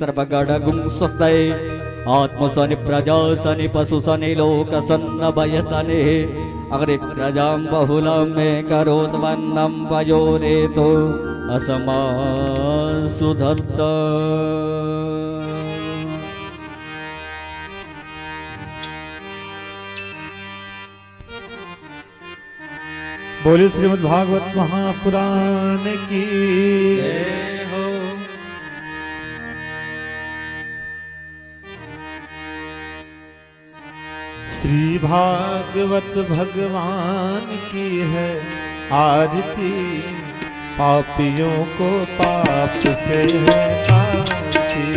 सर्वगणगुं स्वस्ते आत्मसनि प्रजासनि पशुसनि लोकसन्नभयसनि अग्रे प्रजां बहुलं मे करोद्वन्नं वयोरेतो असमासुधत्त। बोले श्रीमद् भागवत महापुराण की जय हो। श्री भागवत भगवान की है आरती, पापियों को पाप से है आरती।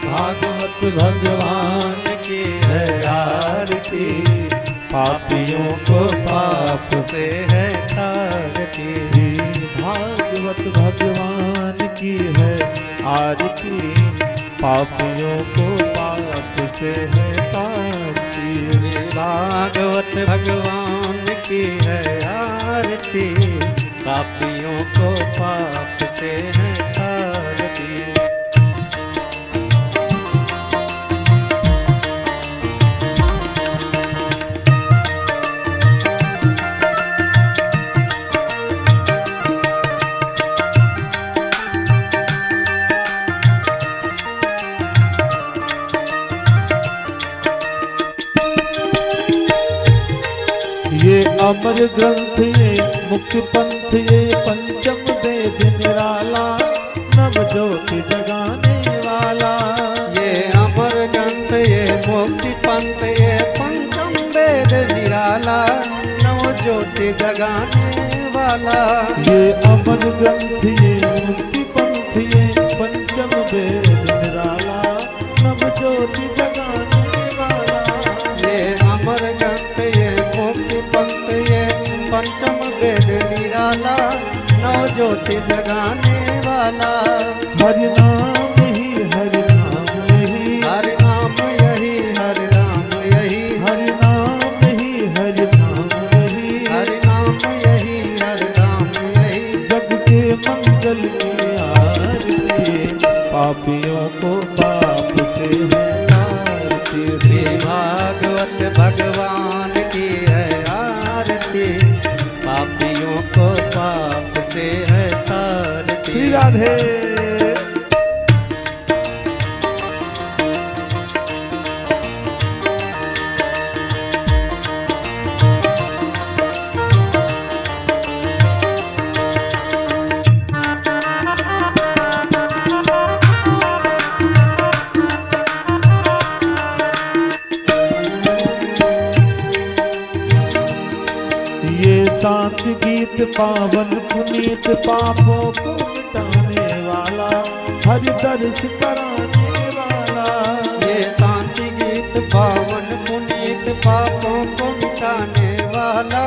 भागवत भगवान की है आरती, पापियों को पाप से है तारती। भागवत भगवान की है आरती, पापियों को पाप से है तारती। भागवत भगवान की है आरती, पापियों को पाप से है तारती। ये अमर ग्रंथ ये मुख्य पंथ ये पंचम वेद निराला, नव ज्योति जगाने वाला। ये अमर ग्रंथ ये मुक्ति पंथ ये पंचम वेद निराला, नव ज्योति जगाने वाला। ये अमर ग्रंथ ये मुक्ति पंथ ये पंचम वेद निराला, नव ज्योति जगाने वाला। ये अमर ग्रंथ ये मुक्ति पंथ ये पंचम वेद निराला, नव ज्योति जगाने वाला। हरि नाम यही हरि नाम यही, हरि नाम यही हरि नाम यही, हरि नाम यही हरि नाम यही, हरि नाम यही हरि नाम यही। जग के मंगल की आरती, पापियों को पाप से है तारती। श्री भागवत भगवान की है आरती, पापियों को पाप से है तारती। श्री राधे। शांत गीत पावन पुनीत, पापों को मिटाने वाला, हरि दर्श कराने वाला। ये शांति गीत पावन पुनीत, पापों को मिटाने वाला,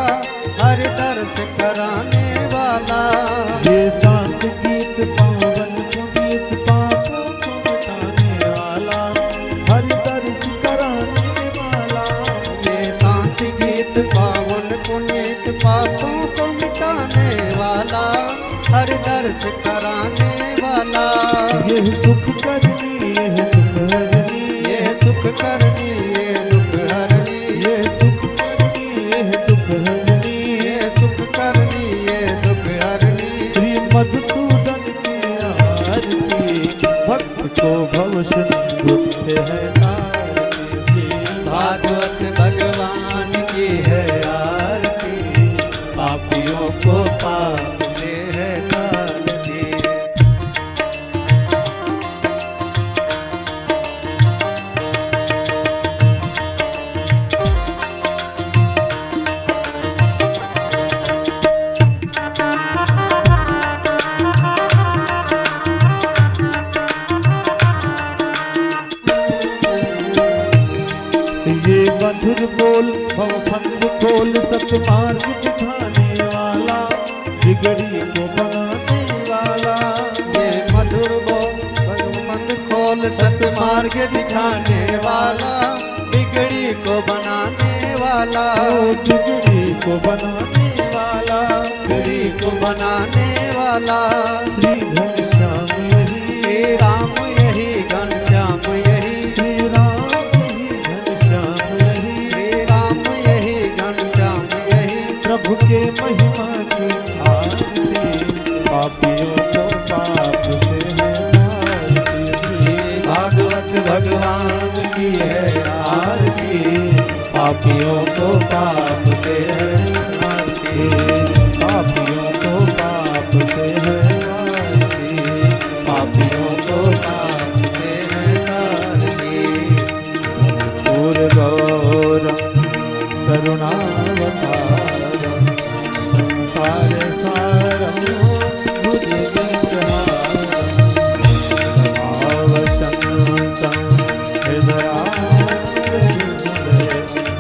हरि दर्श कराने वाला। ये शांत गीत पावन पुनीत, पापों को मिटाने वाला, हरि दर्श कराने वाला। ये शांति गीत पावन पुनीत, पापों को मिटाने वाला, हरि दर्श कराने वाला। यह सुख करनी यह दुख हरनी, यह सुख करनी ये दुख हरनी, यह सुख करनी यह दुख हरनी, ये सुख करनी ये दुख हरनी। श्री मधुसूदन की आरती, भक्त को भव सिंधु है तारती। भागवत भगवान की है आरती, पापियों को पाप से है तारती। ये मधुर बोल भवफंद खोल, सतमार्ग दिखाने वाला, बिगड़ी को बनाने वाला। ये मधुर बोल भगवंत खोल, सतमार्ग दिखाने वाला, बिगड़ी को बनाने वाला। बिगड़ी को बनाने वाला, बिगड़ी को बनाने वाला। श्री घनश्याम यही, श्री राम यही भगवान की है आरती, पापियों को पाप से है आरती, पापियों को पाप से है आरती, पापियों को पाप से है आरती। पूर गौरम करुणावतारम संसार सारम भुजगशहारम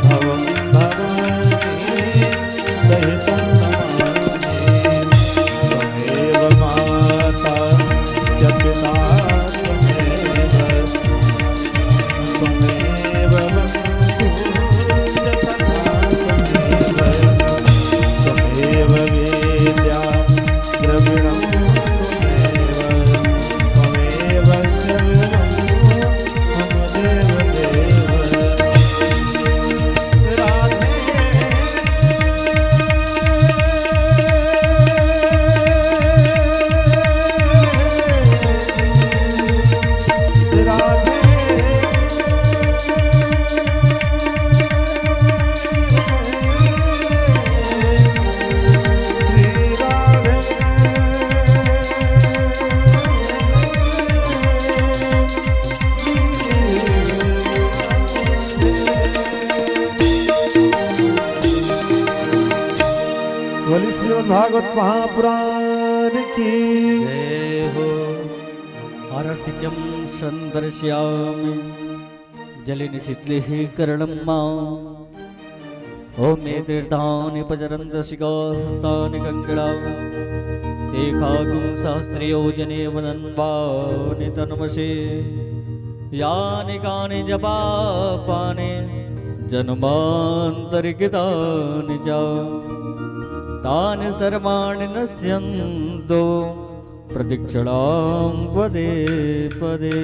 भवं भवानी सहितं नमामि। त्वमेव माता च पिता त्वमेव, त्वमेव बन्धुश्च तथा त्वमेव, त्वमेव वेद्या द्रविणं त्वमेव, त्वमेव शरणं मम देवदेव। राधे बोली श्रीमद् भागवत महापुराण की जय हो। आरतिक्यं संदर्शयामि जलिनि शीतलिः करणं माम्। ॐ मे तीर्थानि पचरन्तसिकास्तानि कङ्कणा तेखागुं सहस्रयोजने वदन्वानि तन्मषे यानि कानि जपापानि जन्मान्तरिकृतानि च तानि सर्वाणि नश्यन्तो प्रदक्षिणां पदे पदे।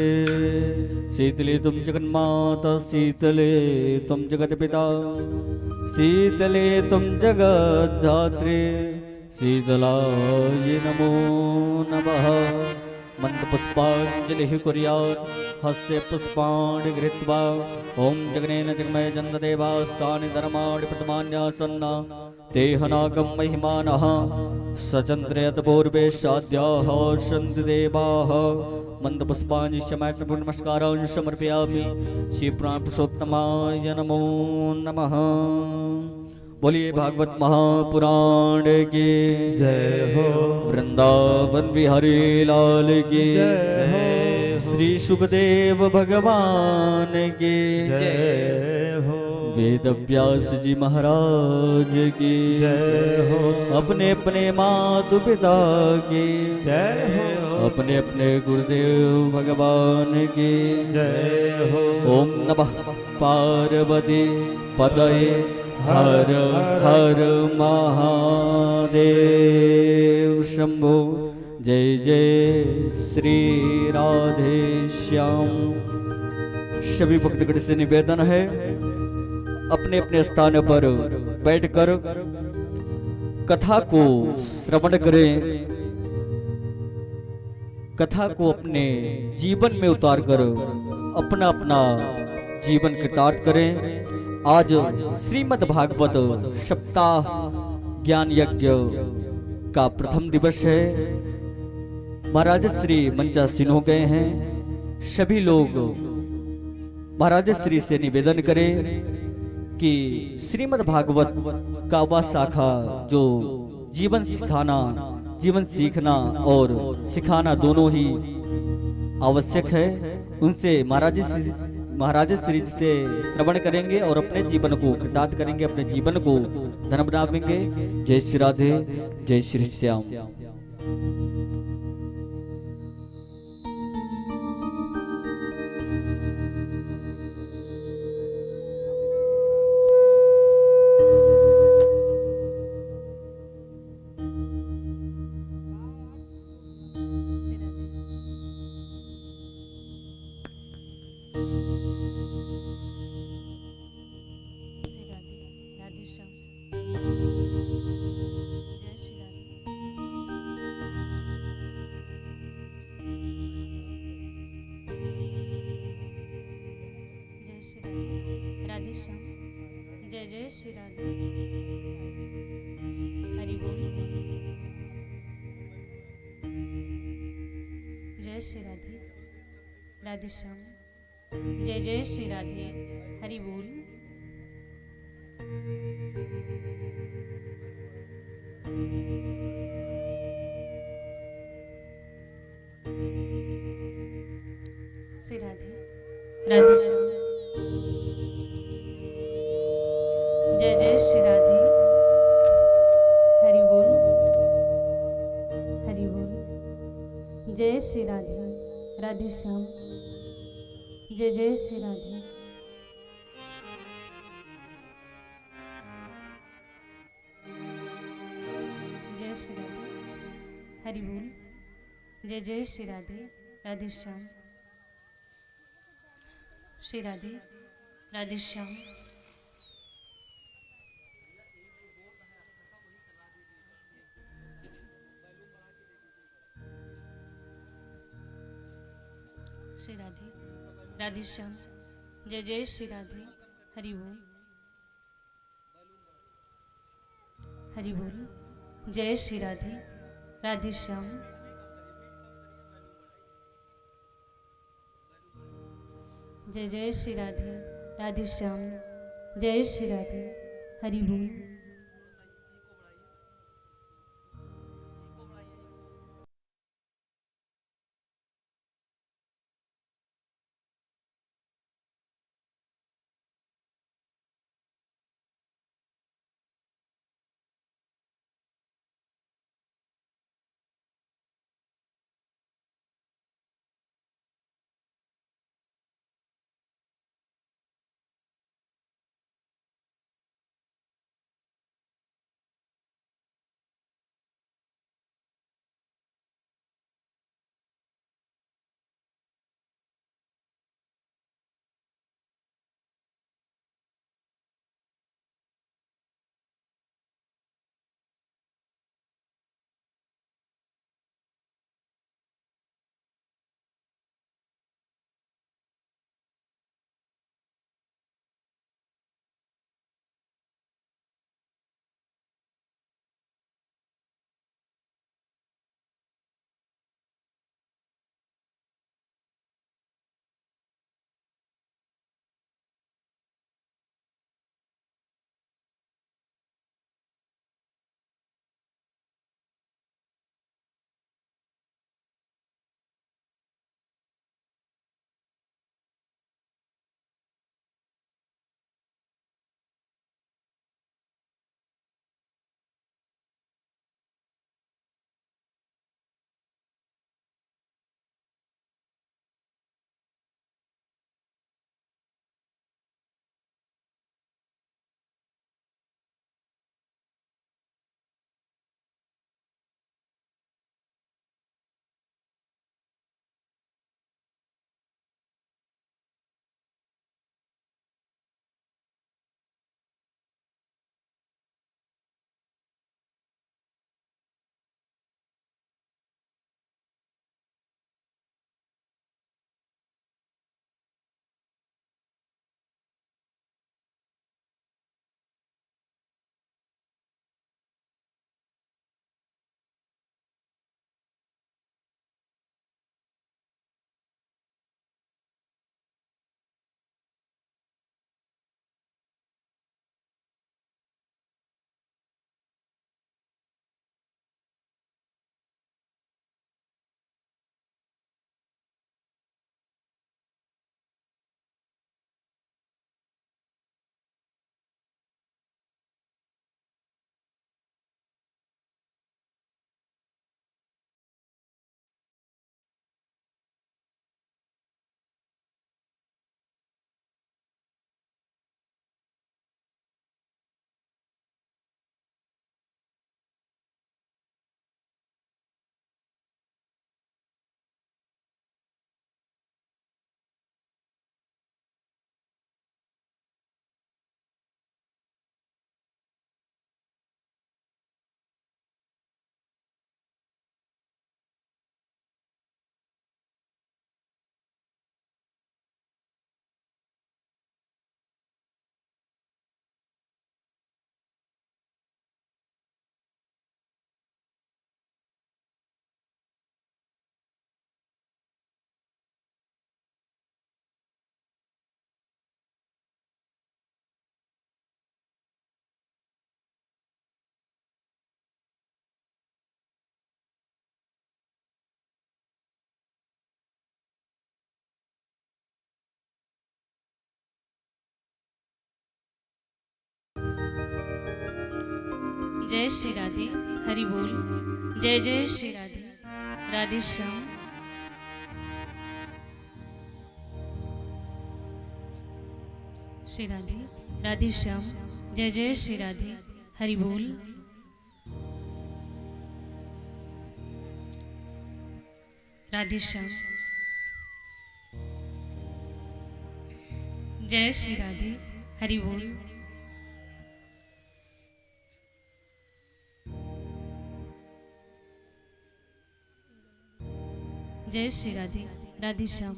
शीतले तुम जगन्माता, शीतले तुम जगत्पिता, शीतले तुम जगद्धात्री, शीतलाय नमो नमः। मन्दपुष्पाञ्जलिः कुर्यात् हस्ते पुष्पाणि गृहीत्वा। ॐ जगनेन जगमय जन्मदेवास्तानि धर्माणि प्रथमान्यासन्ना तेहनागं महिमानः सचन्द्रयत पूर्वे साध्याः सन्ति देवाः। मन्दपुष्पाणि नमस्कारान् समर्पयामि श्रीपुरुषोत्तमाय नमो नमः। बोलिए भागवत महापुराण की जय हो। वृंदावन बिहारी लाल की जय हो। श्री सुखदेव भगवान की जय हो। वेद व्यास जी महाराज की जय हो। अपने अपने मातु पिता की जय हो। अपने अपने गुरुदेव भगवान की जय हो। ओम नमः पार्वती पतये हर हर महादेव शंभो। जय जय श्री राधे श्याम। सभी भक्तगण से निवेदन है अपने अपने स्थान पर बैठकर कथा को श्रवण करें, कथा को अपने जीवन में उतार कर अपना अपना जीवन कृतार्थ करें। आज श्रीमद् भागवत सप्ताह ज्ञान यज्ञ का प्रथम दिवस है। महाराज श्री मंचासीन हो गए हैं। सभी लोग महाराज श्री से निवेदन करें कि श्रीमद् भागवत का वह शाखा जो जीवन सिखाना, जीवन सीखना और सिखाना दोनों ही आवश्यक है, उनसे महाराज श्री से श्रवण करेंगे और अपने जीवन को कृतार्थ करेंगे, अपने जीवन को धन बनावेंगे। जय श्री राधे, जय श्री श्याम। राधे श्याम। जय जय श्री राधे। हरि बोल। जय श्री राधे। राधे श्याम। जय जय श्री राधे। हरि बोल। श्री राधे। राधे श्याम। जय जय श्री राधे। हरि बोल। हरि बोल। जय श्री राधे। राधे श्याम। जय जय श्री राधे। जय श्री राधे। हरि बोल। जय जय श्री राधे। राधे श्याम। श्री राधे। राधे श्याम। श्री राधे। राधे श्याम। जय जय श्री राधे। हरि बोल। हरि बोल। जय श्री राधे। राधे श्याम। जय जय श्री राधे। राधे श्याम। जय श्री राधे। हरि बोल। जय श्री राधे, हरि बोल। जय जय श्री राधे, राधे श्याम। श्री राधे, राधे श्याम। जय जय श्री राधे, हरि बोल। राधे श्याम। जय श्री राधे, हरि बोल। जय श्री राधे, राधे श्याम।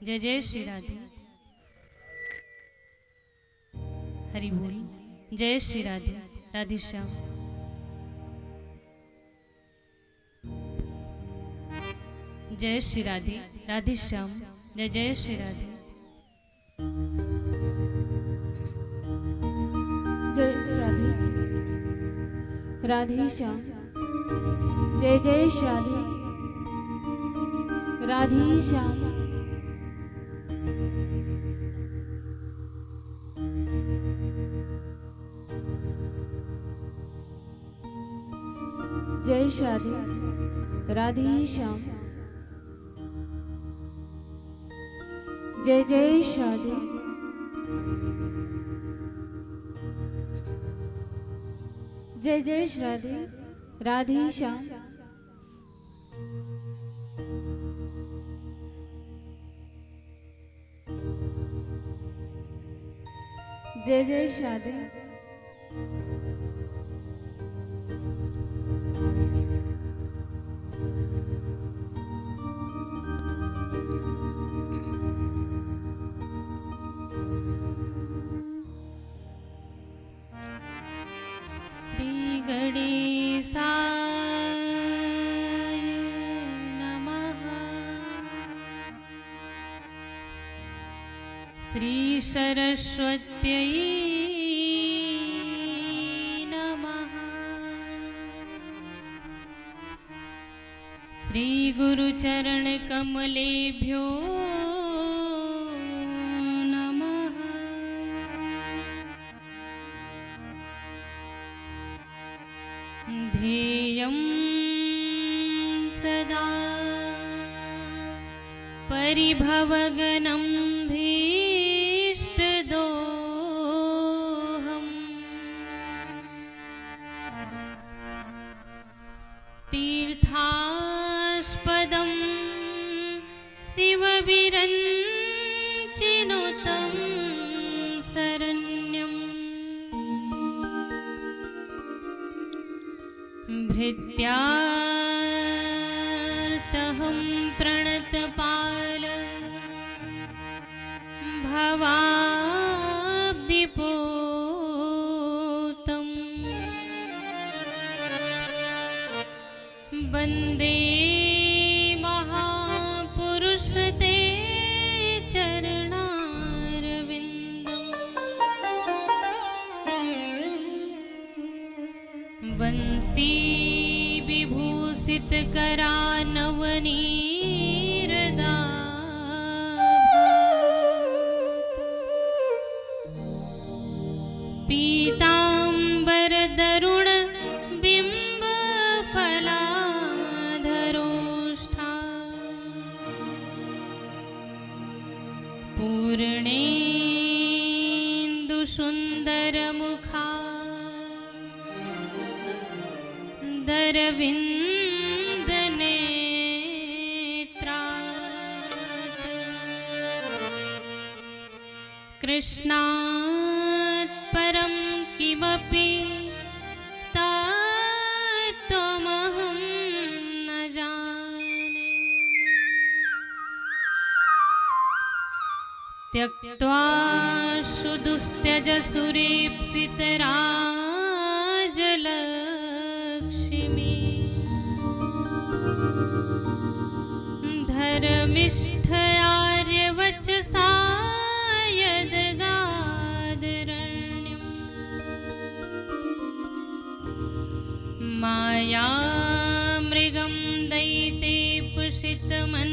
जय जय श्री राधे, हरि बोल। जय श्री राधे, राधे श्याम। जय श्री राधे, राधे श्याम। जय जय श्री राधे। जय श्री राधे, राधे श्याम। जय जय श्री राधे, राधे श्याम। जय श्री राधे, राधे श्याम। जय जय श्री राधे। जय जय श्री राधे, राधे श्याम। जय जय श्री राधे। श्री गणेशाय नमः। श्री सरस्वत्यै नमः। श्री गुरुचरण कमलेभ्यो नमः। ध्येयं सदा परिभवगनं भीष्टदोहम्। तीर्थास्पदं शिवविरञ्चिनुतं शरण्यम्। भृत्यार्तहं प्रणतपाल भवाब्धिपोतम्। वन्दे महापुरुष ते चरणारविन्दम्। वंशी विभूषित करानवनीरदाभा। पीताम्बर दरुण बिंब फलाधरोष्ठा। पूर्णेन्दु सुंदर मुखा। दरविंद नेत्रा। कृष्णात् परं किमपि तत्त्वमहं न जाने। त्यक्त्वा सुदुस्त्यज सुरेप्सितराजलक्ष्मी। धर्मिष्ठ आर्यवचसा यद्गादरण्यम्। मायामृगं दैते पुषितमन्यधावद।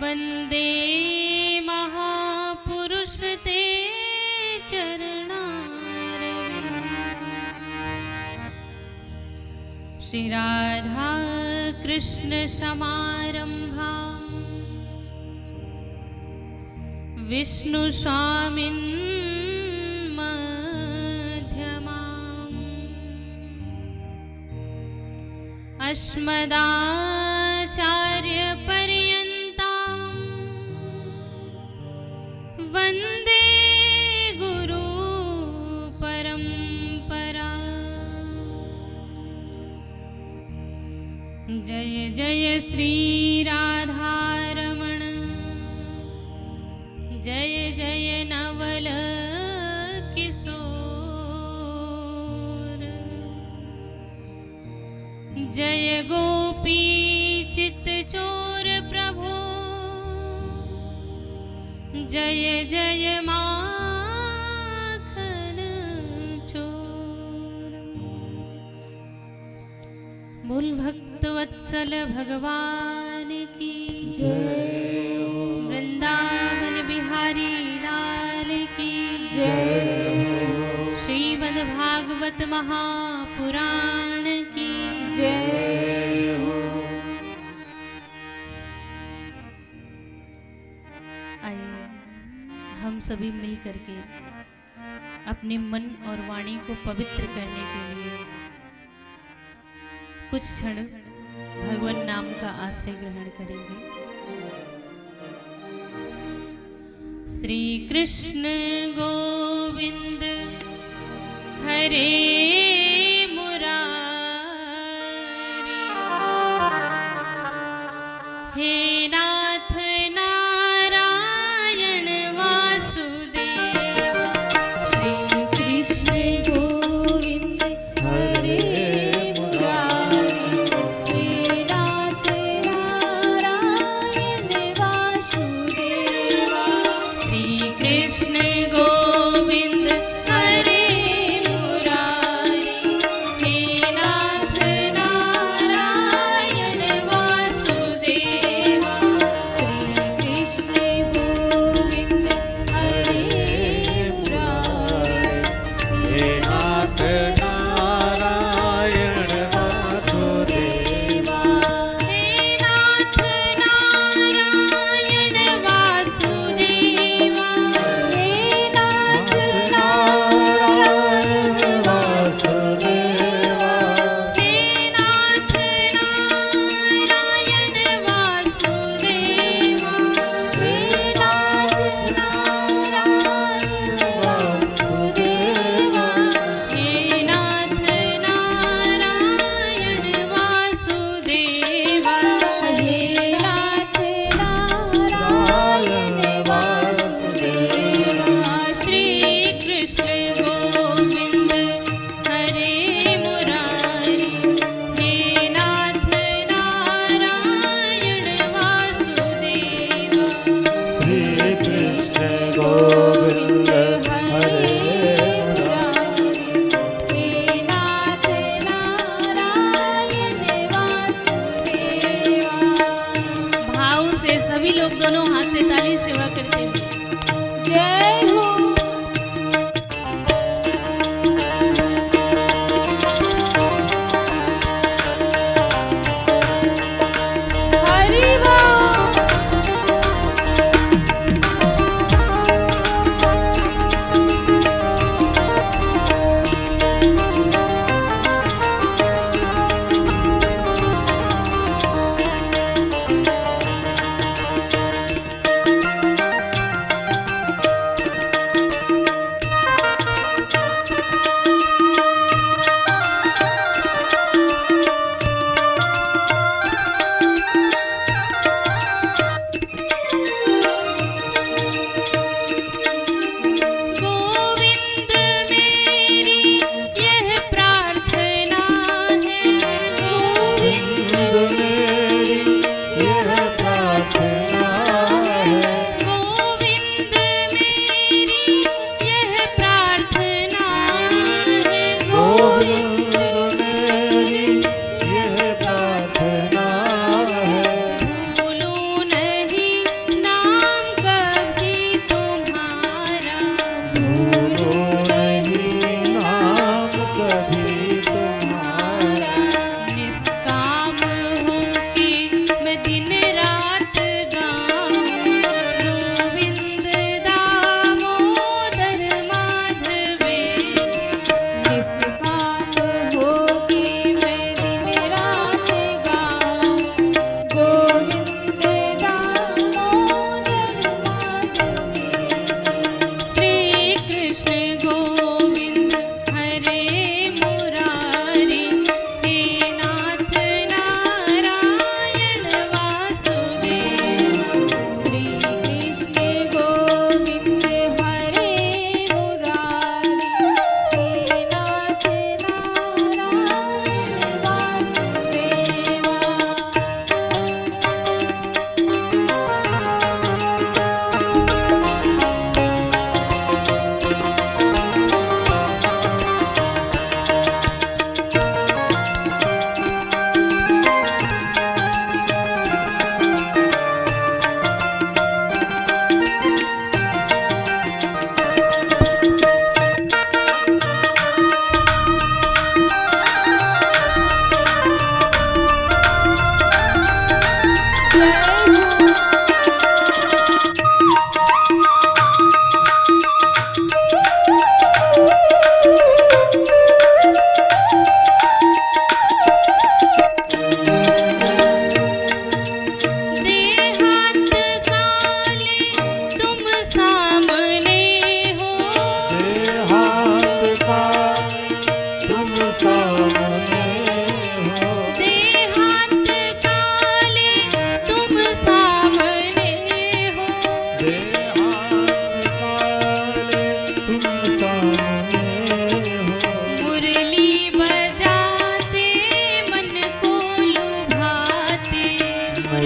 वन्दे महापुरुषं श्री राधा कृष्ण समारंभा विष्णु स्वामिन् मध्यमाम् अस्मदाचार्य पर्यन्ताम् वन्दे गुरु परम्परा। जय जय श्री राधारमण, जय जय नवल किशोर, जय गोपी चित चोर प्रभु, जय जय माखन चोर। मूल भक्त वत्सल भगवान की जय, वृंदावन बिहारी लाल की जय, श्रीमद् भागवत महापुराण की जय। आइए हम सभी मिल करके अपने मन और वाणी को पवित्र करने के लिए कुछ क्षण भगवान नाम का आश्रय ग्रहण करेंगे। श्री कृष्ण गोविंद हरे मुरारी, हे नाथ नारायण वासुदेव। श्री कृष्ण गोविंद हरे मुरारी, हे नाथ नारायण वासुदेव। श्री कृष्ण गोविंद हरे मुरारी, हे नाथ नारायण वासुदेव।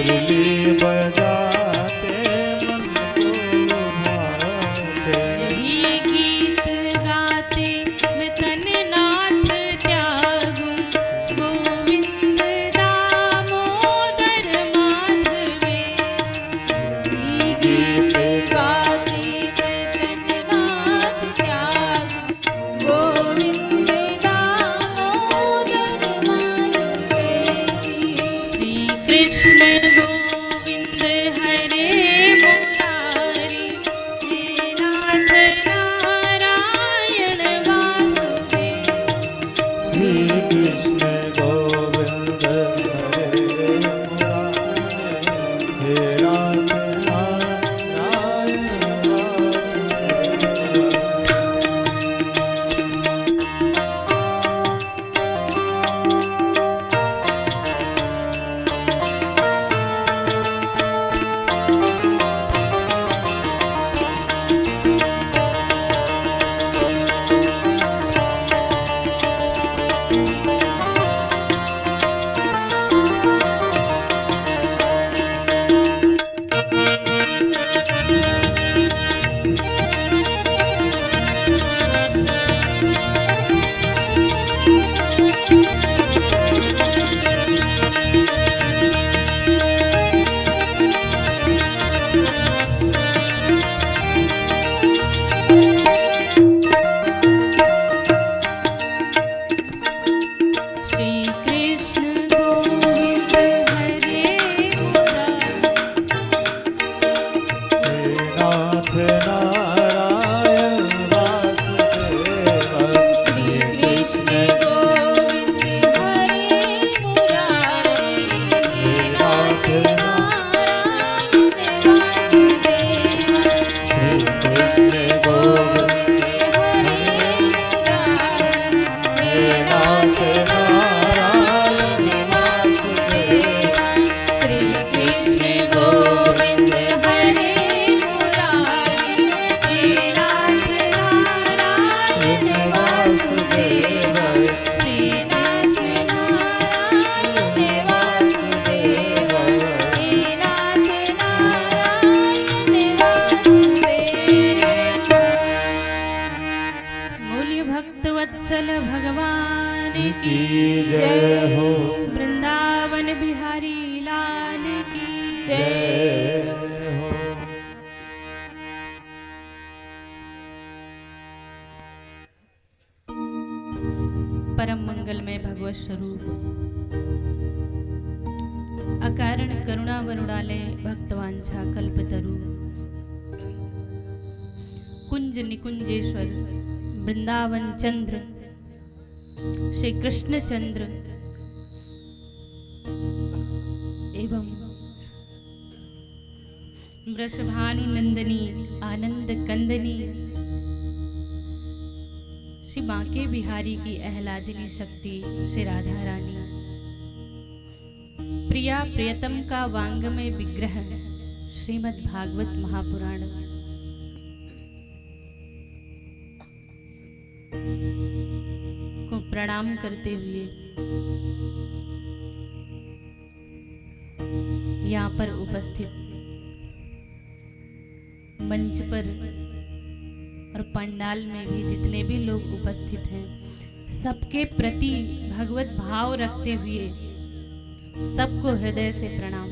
मुरली बजाते मन को भाते। यही गीत गाते मैं तन नाथ त्यागूं, गोविंद दामोदर माधवे। यही गीत गाते मैं तन नाथ त्यागूं, गोविंद दामोदर माधवे। श्री कृष्ण गोविंद हरे मुरारी, हे नाथ नारायण वासुदेव। श्री कृष्ण गोविंद हरे मुरारी, हे नाथ नारायण श्री कृष्ण गोविंद हरे मुरारी, हे नाथ नारायण वासुदेव। श्री कृष्ण गोविंद हरे मुरारी, हे नाथ नारायण वासुदेव। श्री कृष्ण गोविंद हरे मुरारी, हे नाथ नारायण वासुदेव। श्री कृष्ण गोविंद हरे मुरारी, हे नाथ नारायण वासुदेव। श्री नाथ नारायण वासुदेव, हे नाथ नारायण वासुदेव। मूल्य भक्त वत्सल भगवान की जय हो। वृंदावन बिहारी लाल की जय। जय हो। परम मंगलमय भगवत स्वरूप अकारण करुणा वरुणालय भक्तवांछा कल्पतरु कुंज निकुंजेश्वर वृंदावन चंद्र श्री कृष्ण चंद्र एवं वृषभानु नंदनी आनंद कंदनी श्री बांके बिहारी की आह्लादिनी शक्ति श्री राधा रानी, प्रिया प्रियतम का वांगमय विग्रह श्रीमद् भागवत महापुराण, को प्रणाम करते हुए यहाँ पर उपस्थित मंच पर और पंडाल में भी जितने भी लोग उपस्थित हैं, सबके प्रति भगवत भाव रखते हुए सबको हृदय से प्रणाम,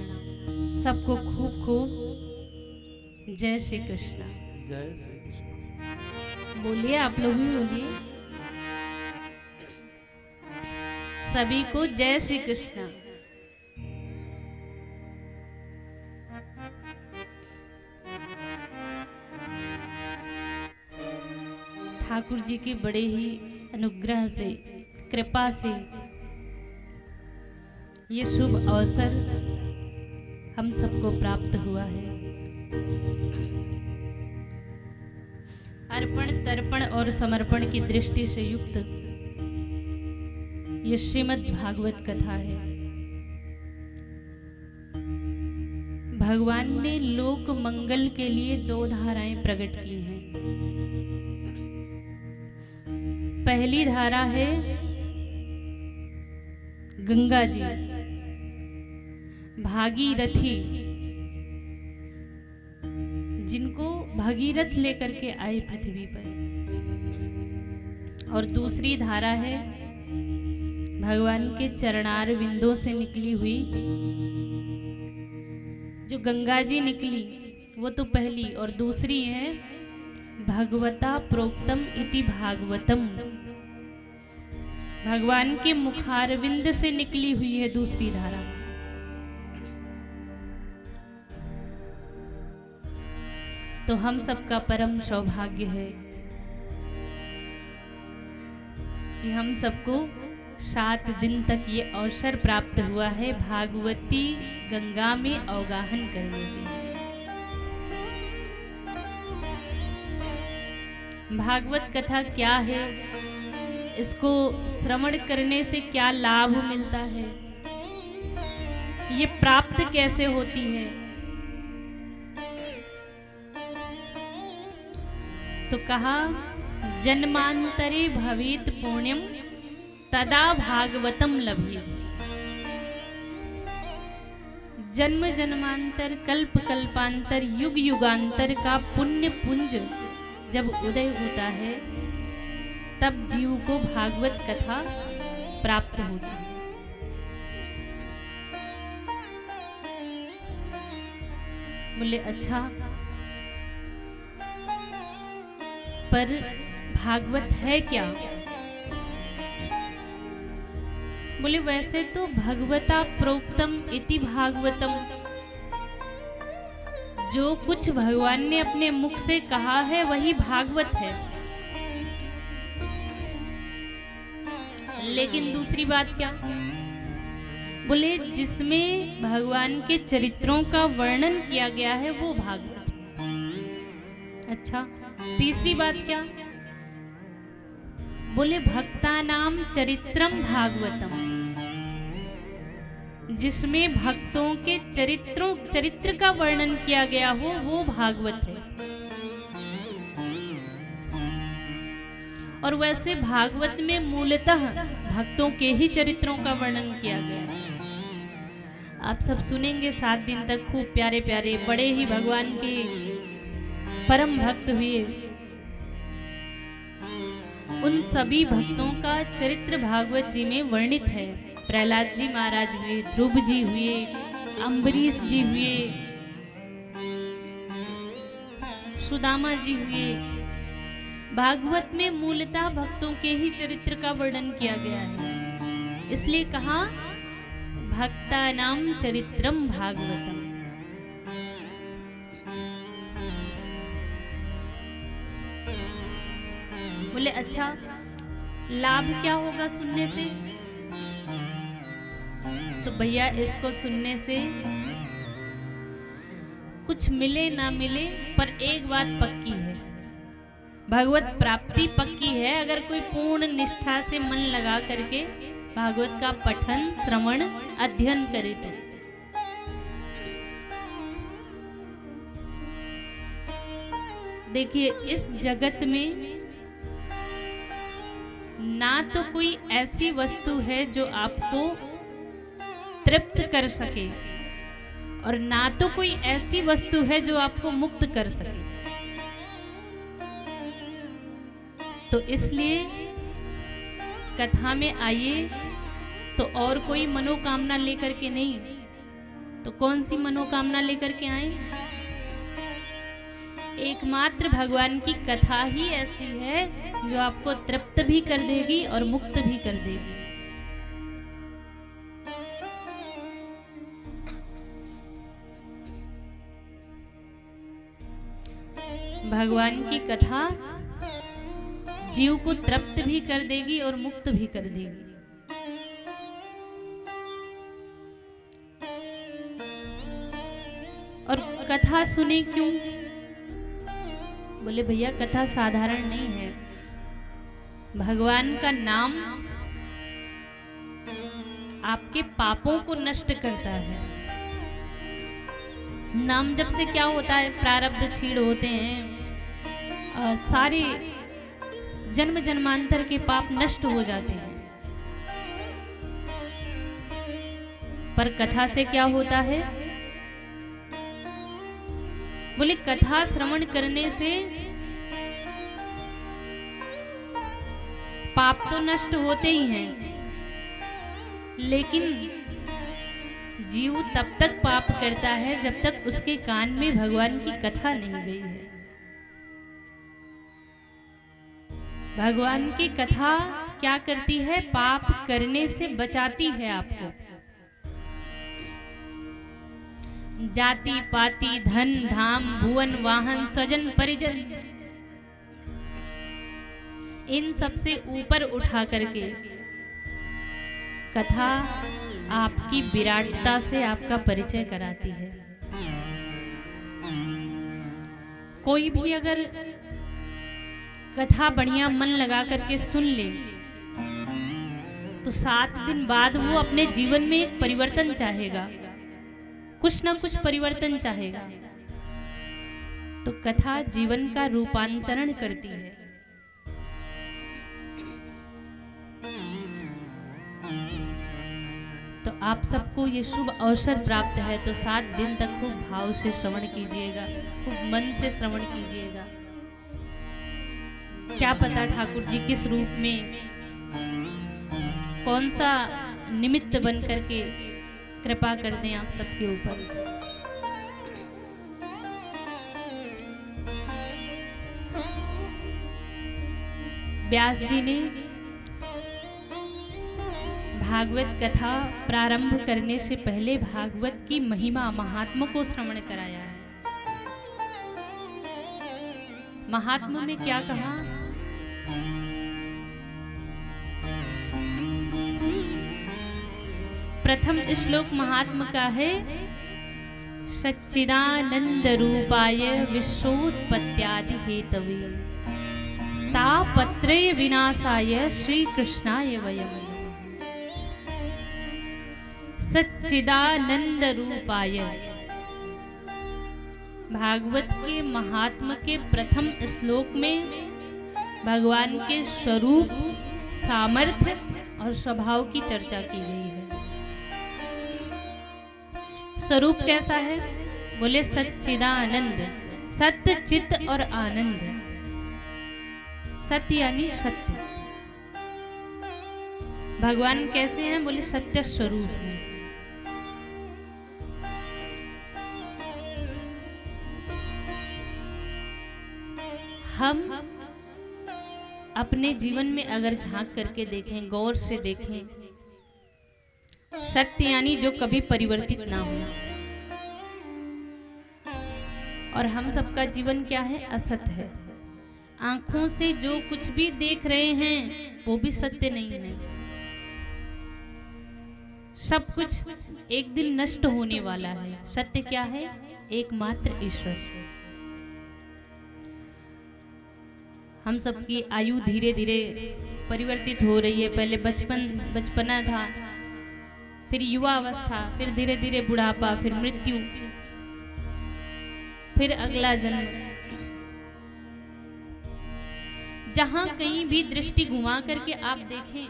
सबको खूब खूब जय श्री कृष्ण। जय श्री कृष्ण। बोलिए, आप लोग भी बोलिए, सभी को जय श्री कृष्ण। ठाकुर जी के बड़े ही अनुग्रह से, कृपा से ये शुभ अवसर हम सबको प्राप्त हुआ है। अर्पण तर्पण और समर्पण की दृष्टि से युक्त ये श्रीमद् भागवत कथा है। भगवान ने लोक मंगल के लिए दो धाराएं प्रकट की हैं। पहली धारा है गंगा जी, भागीरथी, जिनको भगीरथ लेकर के आए पृथ्वी पर। और दूसरी धारा है भगवान के चरणार बिंदों से निकली हुई, जो गंगा जी निकली वो तो पहली, और दूसरी है भगवता प्रोक्तम इति भागवतम, भगवान के मुखारविंद से निकली हुई है दूसरी धारा। तो हम सबका परम सौभाग्य है कि हम सबको 7 दिन तक ये अवसर प्राप्त हुआ है भागवती गंगा में अवगाहन करने के। भागवत कथा क्या है, इसको श्रवण करने से क्या लाभ मिलता है, ये प्राप्त कैसे होती है, तो कहा जन्मांतरे भवेत पुण्यम तदा भागवतम लभेत। जन्म जन्मांतर कल्प कल्पांतर युग युगांतर का पुण्य पुंज जब उदय होता है तब जीव को भागवत कथा प्राप्त होती है। बोले अच्छा, पर भागवत है क्या? बोले वैसे तो भगवता प्रोक्तम इति भागवतम, जो कुछ भगवान ने अपने मुख से कहा है वही भागवत है। लेकिन दूसरी बात क्या? बोले जिसमें भगवान के चरित्रों का वर्णन किया गया है वो भागवत। अच्छा, तीसरी बात क्या? बोले भक्तानाम चरित्रम भागवतम, जिसमें भक्तों के चरित्र का वर्णन किया गया हो वो भागवत है। और वैसे भागवत में मूलतः भक्तों के ही चरित्रों का वर्णन किया गया है। आप सब सुनेंगे 7 दिन तक खूब प्यारे प्यारे बड़े ही भगवान के परम भक्त हुए, उन सभी भक्तों का चरित्र भागवत जी में वर्णित है। प्रहलाद जी महाराज हुए, ध्रुव जी हुए, अम्बरीश जी हुए, सुदामा जी हुए। भागवत में मूलतः भक्तों के ही चरित्र का वर्णन किया गया है, इसलिए कहा भक्तानाम चरित्रम भागवतम। बोले अच्छा, लाभ क्या होगा सुनने से? तो भैया इसको सुनने से कुछ मिले ना मिले, पर एक बात पक्की है, भगवत प्राप्ति पक्की है अगर कोई पूर्ण निष्ठा से मन लगा करके भागवत का पठन श्रवण अध्ययन करे तो। देखिए इस जगत में ना तो कोई ऐसी वस्तु है जो आपको तृप्त कर सके, और ना तो कोई ऐसी वस्तु है जो आपको मुक्त कर सके। तो इसलिए कथा में आइए तो और कोई मनोकामना लेकर के नहीं, तो कौन सी मनोकामना लेकर के आए? एकमात्र भगवान की कथा ही ऐसी है जो आपको तृप्त भी कर देगी और मुक्त भी कर देगी। भगवान की कथा जीव को तृप्त भी कर देगी और मुक्त भी कर देगी। और कथा सुने क्यों? बोले भैया कथा साधारण नहीं है। भगवान का नाम आपके पापों को नष्ट करता है। नाम जप से क्या होता है? प्रारब्ध क्षीण होते हैं, सारे जन्म जन्मांतर के पाप नष्ट हो जाते हैं। पर कथा से क्या होता है? बोले कथा श्रवण करने से पाप तो नष्ट होते ही हैं, लेकिन जीव तब तक पाप करता है जब तक उसके कान में भगवान की कथा नहीं गई है। भगवान की कथा क्या करती है? पाप करने से बचाती है आपको। जाति पाति धन धाम भुवन वाहन स्वजन परिजन इन सब से ऊपर उठा करके कथा आपकी विराटता से आपका परिचय कराती है। कोई भी अगर कथा बढ़िया मन लगा करके सुन ले तो 7 दिन बाद वो अपने जीवन में एक परिवर्तन चाहेगा, कुछ ना कुछ परिवर्तन चाहेगा। तो कथा जीवन का रूपांतरण करती है। तो आप सबको ये शुभ अवसर प्राप्त है, तो 7 दिन तक खूब भाव से श्रवण कीजिएगा, खूब मन से श्रवण कीजिएगा। क्या पता ठाकुर जी किस रूप में, कौन सा निमित्त बन करके कृपा कर दें आप सबके ऊपर। व्यास जी ने भागवत कथा प्रारंभ करने से पहले भागवत की महिमा महात्मा को श्रवण कराया है। महात्मा में क्या कहा? प्रथम श्लोक महात्मा का है, सच्चिदानंद रूपाय विश्वोत्पत्त्यादि हेतवे तापत्रय विनाशाय श्री कृष्णाय वयम्। सच्चिदानंद रूपाय, भागवत के महात्मा के प्रथम श्लोक में भगवान के स्वरूप, सामर्थ्य और स्वभाव की चर्चा की गई है। स्वरूप कैसा है? बोले सच्चिदानंद, सत्य चित्त और आनंद। सत्य यानी सत्य। भगवान कैसे हैं? बोले सत्य स्वरूप है। हम अपने जीवन में अगर झांक करके देखें, गौर से देखें, सत्य यानी जो कभी परिवर्तित ना हो। और हम सबका जीवन क्या है? असत है। आंखों से जो कुछ भी देख रहे हैं वो भी सत्य नहीं है। सब कुछ एक दिन नष्ट होने वाला है। सत्य क्या है? एकमात्र ईश्वर। हम सबकी आयु धीरे धीरे परिवर्तित हो रही है। पहले बचपना था, फिर युवा अवस्था, फिर धीरे धीरे बुढ़ापा, फिर मृत्यु, फिर अगला जन्म। जहां कहीं भी दृष्टि घुमा करके आप देखें,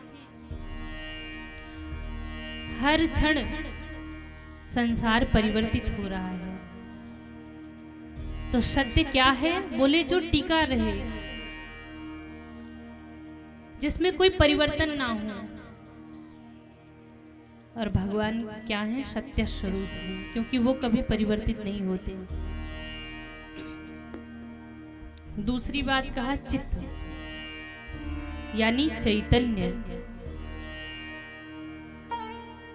हर क्षण संसार परिवर्तित हो रहा है। तो सत्य क्या है? बोले जो टिका रहे, जिसमें कोई परिवर्तन ना हो। और भगवान क्या है? सत्य स्वरूप है, क्योंकि वो कभी परिवर्तित नहीं होते। दूसरी बात कहा चित्त, यानी चैतन्य।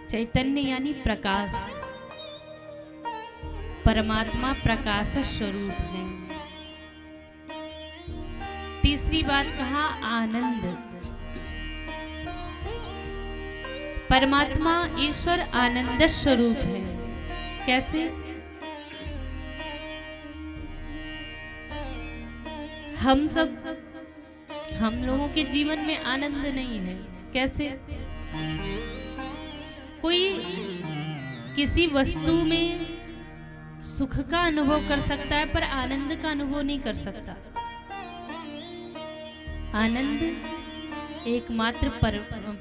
चैतन्य यानी प्रकाश। परमात्मा प्रकाश स्वरूप है। तीसरी बात कहा आनंद। परमात्मा ईश्वर आनंद स्वरूप है। कैसे? हम लोगों के जीवन में आनंद नहीं है। कैसे? कोई किसी वस्तु में सुख का अनुभव कर सकता है पर आनंद का अनुभव नहीं कर सकता। आनंद एकमात्र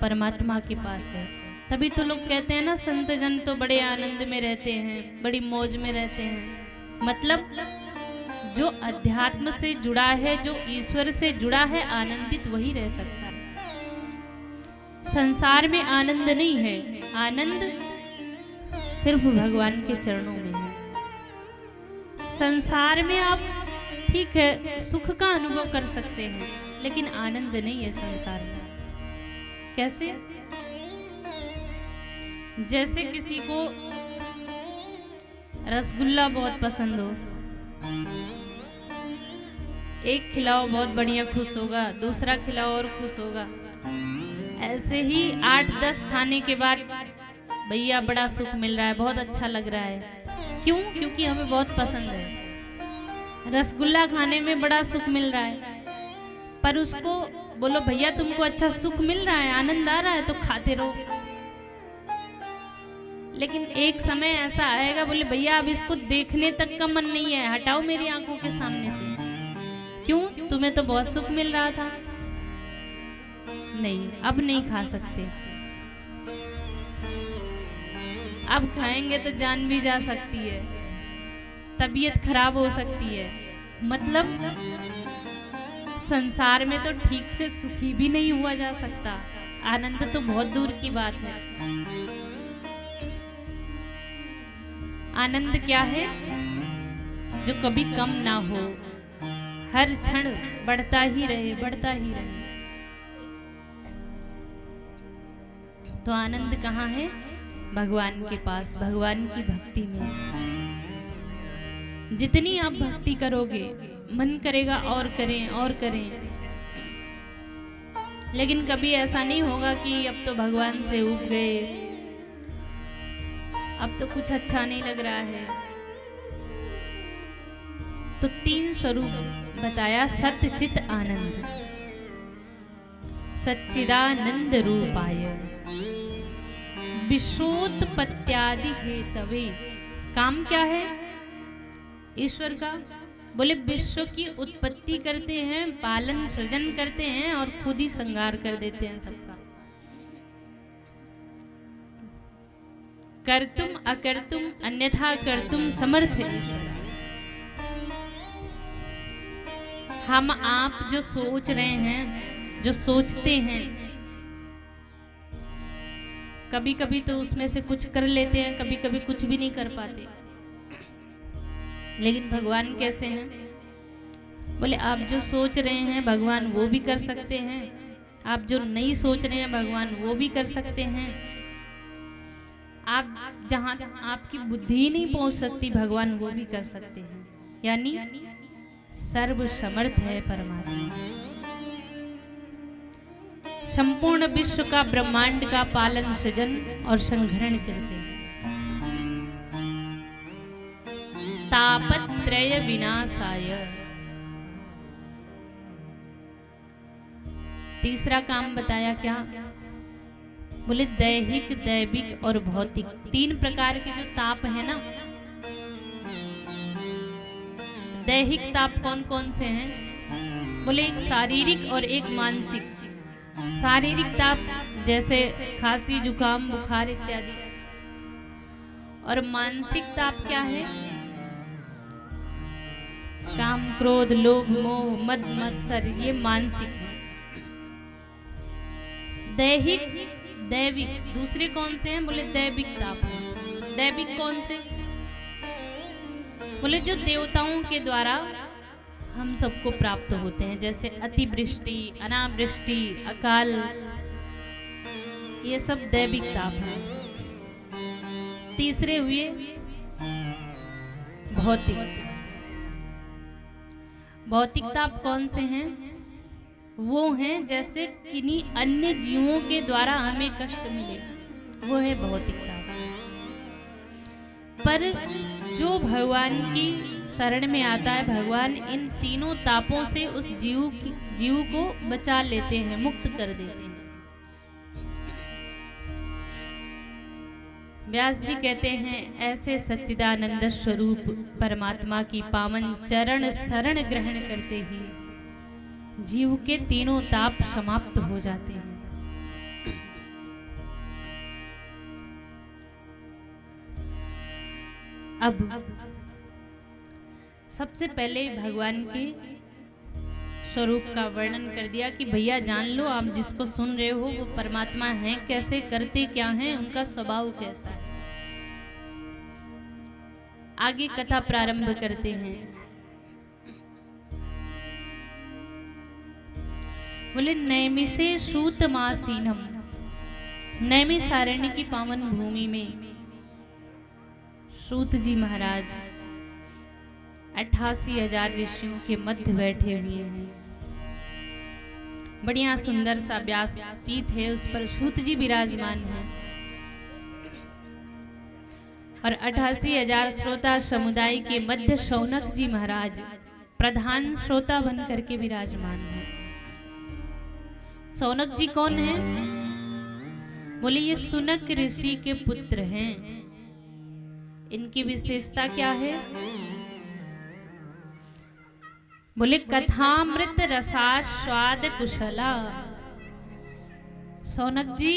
परमात्मा के पास है। तभी तो लोग कहते हैं ना, संत जन तो बड़े आनंद में रहते हैं, बड़ी मौज में रहते हैं। मतलब जो अध्यात्म से जुड़ा है, जो ईश्वर से जुड़ा है, आनंदित वही रह सकता है। संसार में आनंद नहीं है, आनंद सिर्फ भगवान के चरणों में है। संसार में आप ठीक है सुख का अनुभव कर सकते हैं, लेकिन आनंद नहीं है संसार में। कैसे? जैसे किसी को रसगुल्ला बहुत पसंद हो, एक खिलाओ बहुत बढ़िया खुश होगा, दूसरा खिलाओ और खुश होगा। ऐसे ही 8-10 खाने के बाद भैया बड़ा सुख मिल रहा है, बहुत अच्छा लग रहा है। क्यों? क्योंकि हमें बहुत पसंद है। रसगुल्ला खाने में बड़ा सुख मिल रहा है, पर उसको बोलो भैया तुमको अच्छा सुख मिल रहा है, आनंद आ रहा है, तो खाते रहो। लेकिन एक समय ऐसा आएगा, बोले भैया अब इसको देखने तक का मन नहीं है, हटाओ मेरी आंखों के सामने से। क्यों? तुम्हें तो बहुत सुख मिल रहा था। नहीं, अब नहीं खा सकते। अब खाएंगे तो जान भी जा सकती है, तबीयत खराब हो सकती है। मतलब संसार में तो ठीक से सुखी भी नहीं हुआ जा सकता, आनंद तो बहुत दूर की बात है। आनंद क्या है? जो कभी कम ना हो, हर क्षण बढ़ता ही रहे, बढ़ता ही रहे। तो आनंद कहाँ है? भगवान के पास, भगवान की भक्ति में। जितनी आप भक्ति करोगे, मन करेगा और करें और करें, लेकिन कभी ऐसा नहीं होगा कि अब तो भगवान से ऊब गए, अब तो कुछ अच्छा नहीं लग रहा है। तो 3 स्वरूप बताया। सत्य चित आनंद, सच्चिदानंद रूपाय, विश्वोत्पत्त्यादि हेतवे। काम क्या है ईश्वर का? बोले विश्व की उत्पत्ति करते हैं, पालन सृजन करते हैं और खुद ही संहार कर देते हैं सबका। कर्तुम अकर्तुम अन्यथा कर्तुम समर्थ ईश्वर। हम आप जो सोच रहे हैं, जो सोचते हैं, कभी कभी तो उसमें से कुछ कर लेते हैं, कभी कभी कुछ भी नहीं कर पाते। लेकिन भगवान कैसे हैं? बोले आप जो सोच रहे हैं भगवान वो भी कर सकते हैं, आप जो नहीं सोच रहे हैं भगवान वो भी कर सकते हैं। आप जहां आपकी बुद्धि नहीं पहुंच सकती, भगवान वो भी कर सकते हैं। यानी सर्व समर्थ है परमात्मा। संपूर्ण विश्व का, ब्रह्मांड का पालन सृजन और संहरण करते हैं। तापत्रय विनाशाय। तीसरा काम बताया क्या? बोले दैहिक, दैविक और भौतिक। 3 प्रकार के जो ताप है ना, दैहिक ताप कौन कौन से हैं? बोले एक शारीरिक और एक मानसिक। शारीरिक ताप जैसे खांसी, जुकाम, बुखार इत्यादि। और मानसिक ताप क्या है? काम, क्रोध, लोभ, मोह, मद, मत्सर, ये मानसिक है। दैहिक, दैविक दूसरे कौन से हैं? बोले दैविक ताप। दैविक कौन से? बोले जो देवताओं के द्वारा हम सबको प्राप्त होते हैं, जैसे अतिवृष्टि, अनावृष्टि, अकाल, ये सब दैविक ताप है। तीसरे हुए भौतिक। भौतिक ताप कौन से हैं? वो हैं जैसे किन्हीं अन्य जीवों के द्वारा हमें कष्ट मिले, वो है भौतिक ताप। पर जो भगवान की शरण में आता है, भगवान इन तीनों तापों से उस जीव को बचा लेते हैं, मुक्त कर देते हैं। व्यास जी कहते हैं ऐसे सच्चिदानंद स्वरूप परमात्मा की पावन चरण शरण ग्रहण करते ही जीव के तीनों ताप समाप्त हो जाते हैं। अब सबसे पहले भगवान के स्वरूप का वर्णन कर दिया कि भैया जान लो, आप जिसको सुन रहे हो वो परमात्मा हैं, कैसे करते क्या हैं, उनका स्वभाव कैसा है। आगे कथा प्रारंभ करते हैं। बोले नैमिषे सूतमासीनम, नैमिषारण्य की पावन भूमि में सूत जी महाराज 88,000 ऋषियों के मध्य बैठे हुए हैं। बढ़िया सुंदर सा व्यास पीठ है, उस पर सूत जी विराजमान हैं और 88,000 श्रोता समुदाय के मध्य शौनक जी महाराज प्रधान श्रोता बन करके विराजमान हैं। शौनक जी कौन हैं? बोले ये सुनक ऋषि के पुत्र हैं। इनकी विशेषता क्या है? बोले कथामृत रसास्वाद कुशला। शौनक जी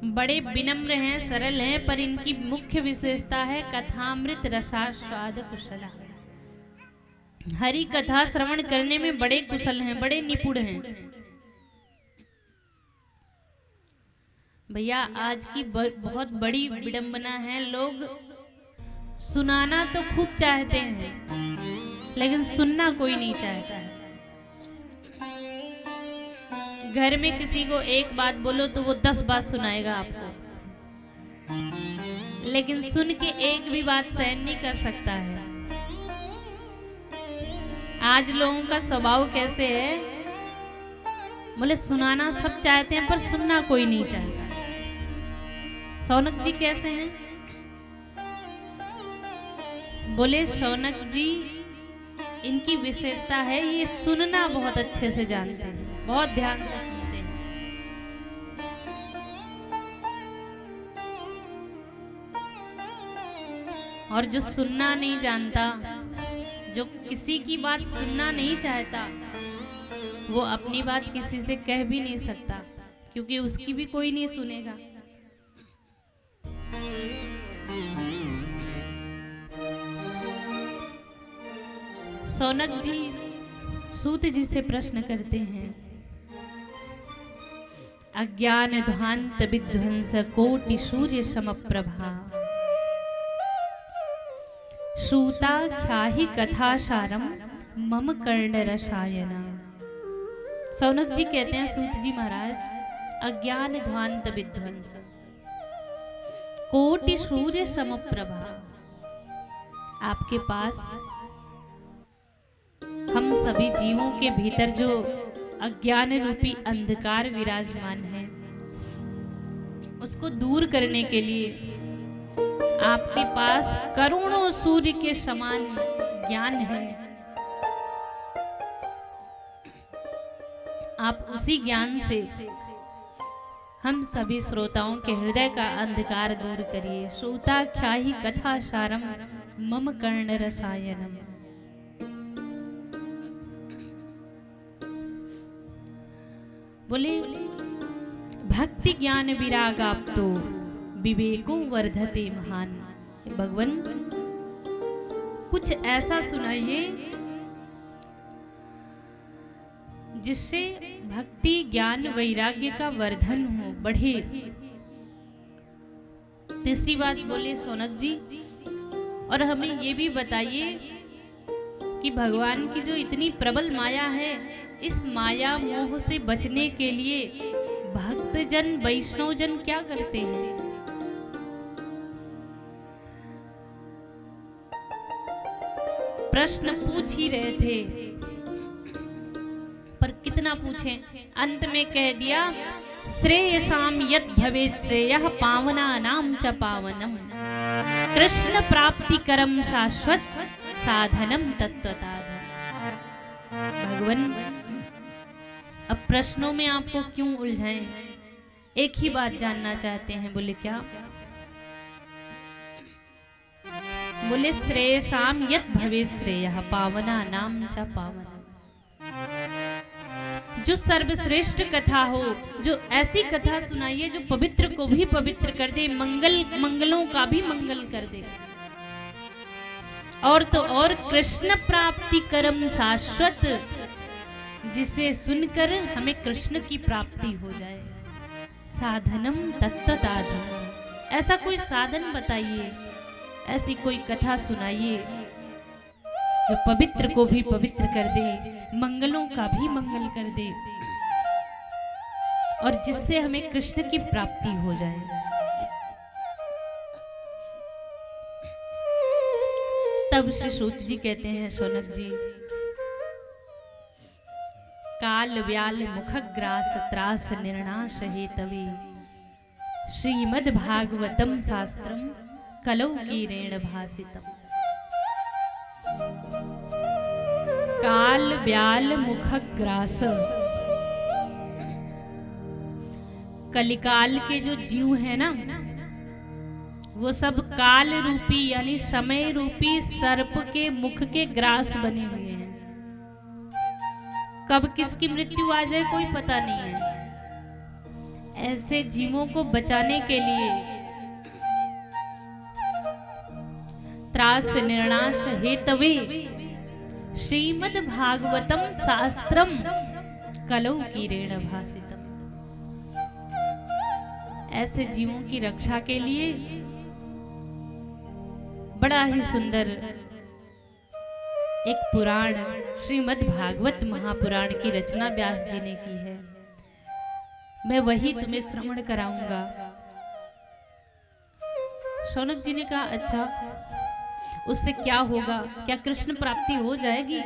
बड़े विनम्र हैं, सरल हैं, पर इनकी मुख्य विशेषता है कथामृत रसास्वाद कुशला। हरि कथा श्रवण करने में बड़े कुशल हैं, बड़े निपुण हैं। भैया आज की बहुत बड़ी विडंबना है, लोग सुनाना तो खूब चाहते हैं लेकिन सुनना कोई नहीं चाहता है। घर में किसी को एक बात बोलो तो वो 10 बात सुनाएगा आपको, लेकिन सुन के एक भी बात सहन नहीं कर सकता है। आज लोगों का स्वभाव कैसे है? बोले सुनाना सब चाहते हैं पर सुनना कोई नहीं चाहता। शौनक जी कैसे हैं? बोले शौनक जी इनकी विशेषता है ये सुनना बहुत अच्छे से जानते हैं, बहुत ध्यान से सुनते हैं। और जो सुनना नहीं जानता, जो किसी की बात सुनना नहीं चाहता, वो अपनी बात किसी से कह भी नहीं सकता, क्योंकि उसकी भी कोई नहीं सुनेगा। शौनक जी सूत जी से प्रश्न करते हैं, अज्ञान ध्वांत विध्वंस कोटि सूर्य समप्रभा सूताख्याहि कथासारम मम कर्ण रसायना। शौनक जी कहते हैं सूत जी महाराज, अज्ञान ध्वांत विध्वंस कोटि सूर्य समप्रभा, आपके पास हम सभी जीवों के भीतर जो अज्ञान रूपी अंधकार विराजमान है, उसको दूर करने के लिए आपके पास करोड़ों सूर्य के समान ज्ञान है। आप उसी ज्ञान से हम सभी श्रोताओं के हृदय का अंधकार दूर करिए। सूताख्याहि कथासारम मम कर्ण रसायनम। बोले भक्ति ज्ञान विरागाप्तो विवेको वर्धते महान। भगवान कुछ ऐसा सुनाइए जिससे भक्ति ज्ञान वैराग्य का वर्धन हो, बढ़े। तीसरी बात बोले शौनक जी, और हमें ये भी बताइए कि भगवान की जो इतनी प्रबल माया है, इस माया मोह से बचने के लिए भक्तजन वैष्णवजन क्या करते हैं? प्रश्न पूछ ही रहे थे, पर कितना पूछें? अंत में कह दिया, श्रेयसाम यत् भवेत् श्रेयः पावनानां च पावनम कृष्ण प्राप्ति करम शाश्वत साधनम तत्वताधन। भगवान अब प्रश्नों में आपको क्यों उलझाएं? एक ही बात जानना चाहते हैं। बोले क्या? बोले श्रेयसाम यत् भवेत् श्रेयः पावनानां च पावनम। जो सर्वश्रेष्ठ कथा हो, जो ऐसी कथा सुनाइए जो पवित्र को भी पवित्र कर दे, मंगलों का भी मंगल कर दे। और तो और कृष्ण प्राप्ति करम शाश्वत, जिसे सुनकर हमें कृष्ण की प्राप्ति हो जाए। साधनम तत्वताधनम, ऐसा कोई साधन बताइए, ऐसी कोई कथा सुनाइए जो पवित्र को भी पवित्र कर दे, मंगलों का भी मंगल कर दे, और जिससे हमें कृष्ण की प्राप्ति हो जाए। तब श्री सूत जी कहते हैं, शौनक जी, काल व्याल मुखग्रास त्रास निर्णाश हेतवे, श्रीमद् भागवतम शास्त्रम कलौ कीरेण भासितम। काल व्याल मुखग्रास, कलिकाल के जो जीव है ना, वो सब काल रूपी यानी समय रूपी सर्प के मुख के ग्रास बने हुए हैं। कब किसकी मृत्यु आ जाए कोई पता नहीं है। ऐसे जीवों को बचाने के लिए त्रास निर्णाश हेतवे श्रीमद् भागवतम शास्त्रम कलौ कीरेण भासितम। ऐसे जीवों की रक्षा के लिए बड़ा ही सुंदर एक पुराण श्रीमद् भागवत महापुराण की रचना व्यास जी ने की है। मैं वही तुम्हें श्रवण कराऊंगा। शौनक जी ने कहा, अच्छा उससे क्या होगा, क्या कृष्ण प्राप्ति हो जाएगी?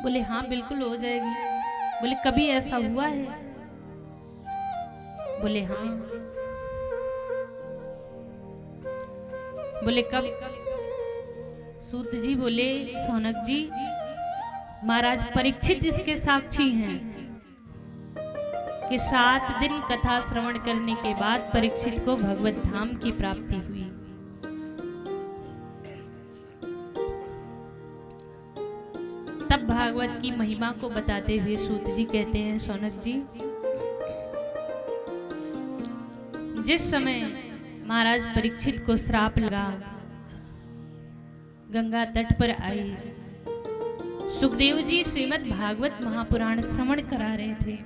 बोले हाँ बिल्कुल हो जाएगी। बोले कभी ऐसा हुआ है? बोले हाँ। बोले कब? सूत जी बोले, शौनक जी, महाराज परीक्षित इसके साक्षी हैं कि 7 दिन कथा श्रवण करने के बाद परीक्षित को भगवत धाम की प्राप्ति हुई। तब भागवत की महिमा को बताते हुए सूत जी कहते हैं, शौनक जी, जिस समय महाराज परीक्षित को श्राप लगा, गंगा तट पर आई, सुखदेव जी श्रीमद् भागवत महापुराण श्रवण करा रहे थे।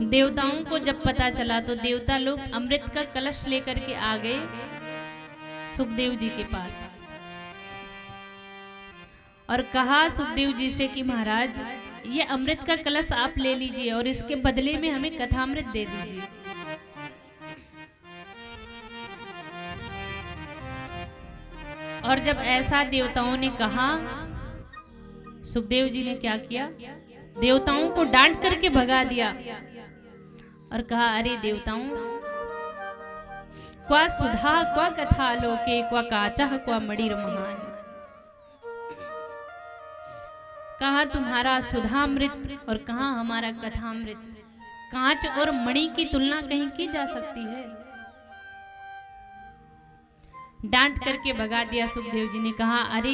देवताओं को जब पता चला तो देवता लोग अमृत का कलश लेकर के आ गए सुखदेव जी के पास और कहा सुखदेव जी से कि महाराज ये अमृत का कलश आप ले लीजिए और इसके बदले में हमें कथामृत दे दीजिए। और जब ऐसा देवताओं ने कहा, सुखदेव जी ने क्या किया? देवताओं को डांट करके भगा दिया और कहा, अरे देवताओं, क्वा सुधा क्वा कथा लोके क्वा काचा क्वा मणिर महान। कहाँ तुम्हारा सुधामृत और कहाँ हमारा कथामृत? कांच और मणि की तुलना कहीं की जा सकती है? डांट करके भगा दिया। सुखदेव जी ने कहा, अरे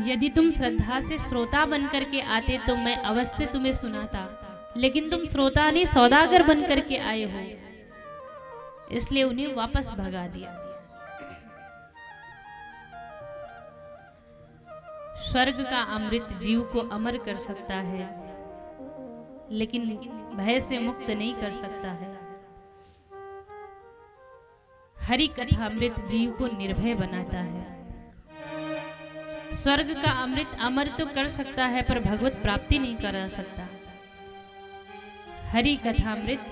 यदि तुम श्रद्धा से श्रोता बन करके आते तो मैं अवश्य तुम्हें सुनाता, लेकिन तुम श्रोता नहीं सौदागर बन करके आए हो, इसलिए उन्हें वापस भगा दिया। स्वर्ग का अमृत जीव को अमर कर सकता है, लेकिन भय से मुक्त नहीं कर सकता है। हरि कथा अमृत जीव को निर्भय बनाता है। स्वर्ग का अमृत अमर तो कर सकता है पर भगवत प्राप्ति नहीं करा सकता। हरि कथा अमृत,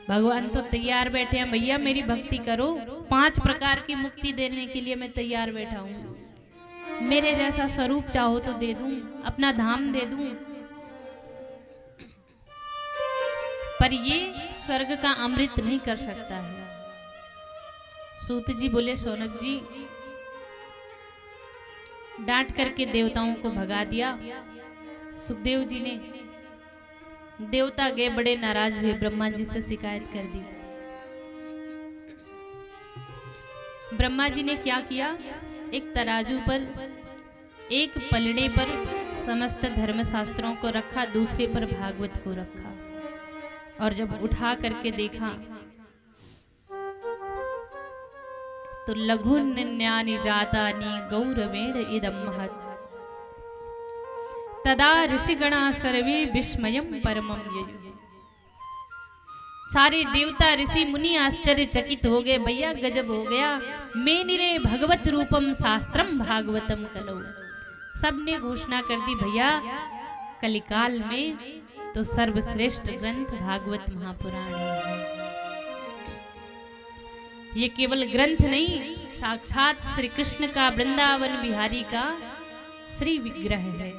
भगवान तो तैयार बैठे हैं, भैया मेरी भक्ति करो, 5 प्रकार की मुक्ति देने के लिए मैं तैयार बैठा हूं। मेरे जैसा स्वरूप चाहो तो दे दूं, अपना धाम दे दूं, पर ये स्वर्ग का अमृत नहीं कर सकता है। सूत जी बोले, शौनक जी, डांट करके देवताओं को भगा दिया। सुखदेव जी ने, देवता गए बड़े नाराज हुए, ब्रह्मा जी से शिकायत कर दी। ब्रह्मा जी ने क्या किया? एक तराजू पर एक पलड़े पर समस्त धर्मशास्त्रों को रखा, दूसरे पर भागवत को रखा, और जब उठा करके देखा तो लघु निन्यानि जातानि गौरवेण इदं महत् तदा ऋषिगणा सर्वे विस्मयं परमं ययुः। सारे देवता ऋषि मुनि आश्चर्यचकित हो गए, भैया गजब हो गया, मेनिरे भगवत रूपम शास्त्रम भागवतम कलो। सबने घोषणा कर दी, भैया कलिकाल में तो सर्वश्रेष्ठ ग्रंथ भागवत महापुराण है। ये केवल ग्रंथ नहीं, साक्षात श्री कृष्ण का, वृंदावन बिहारी का श्री विग्रह है।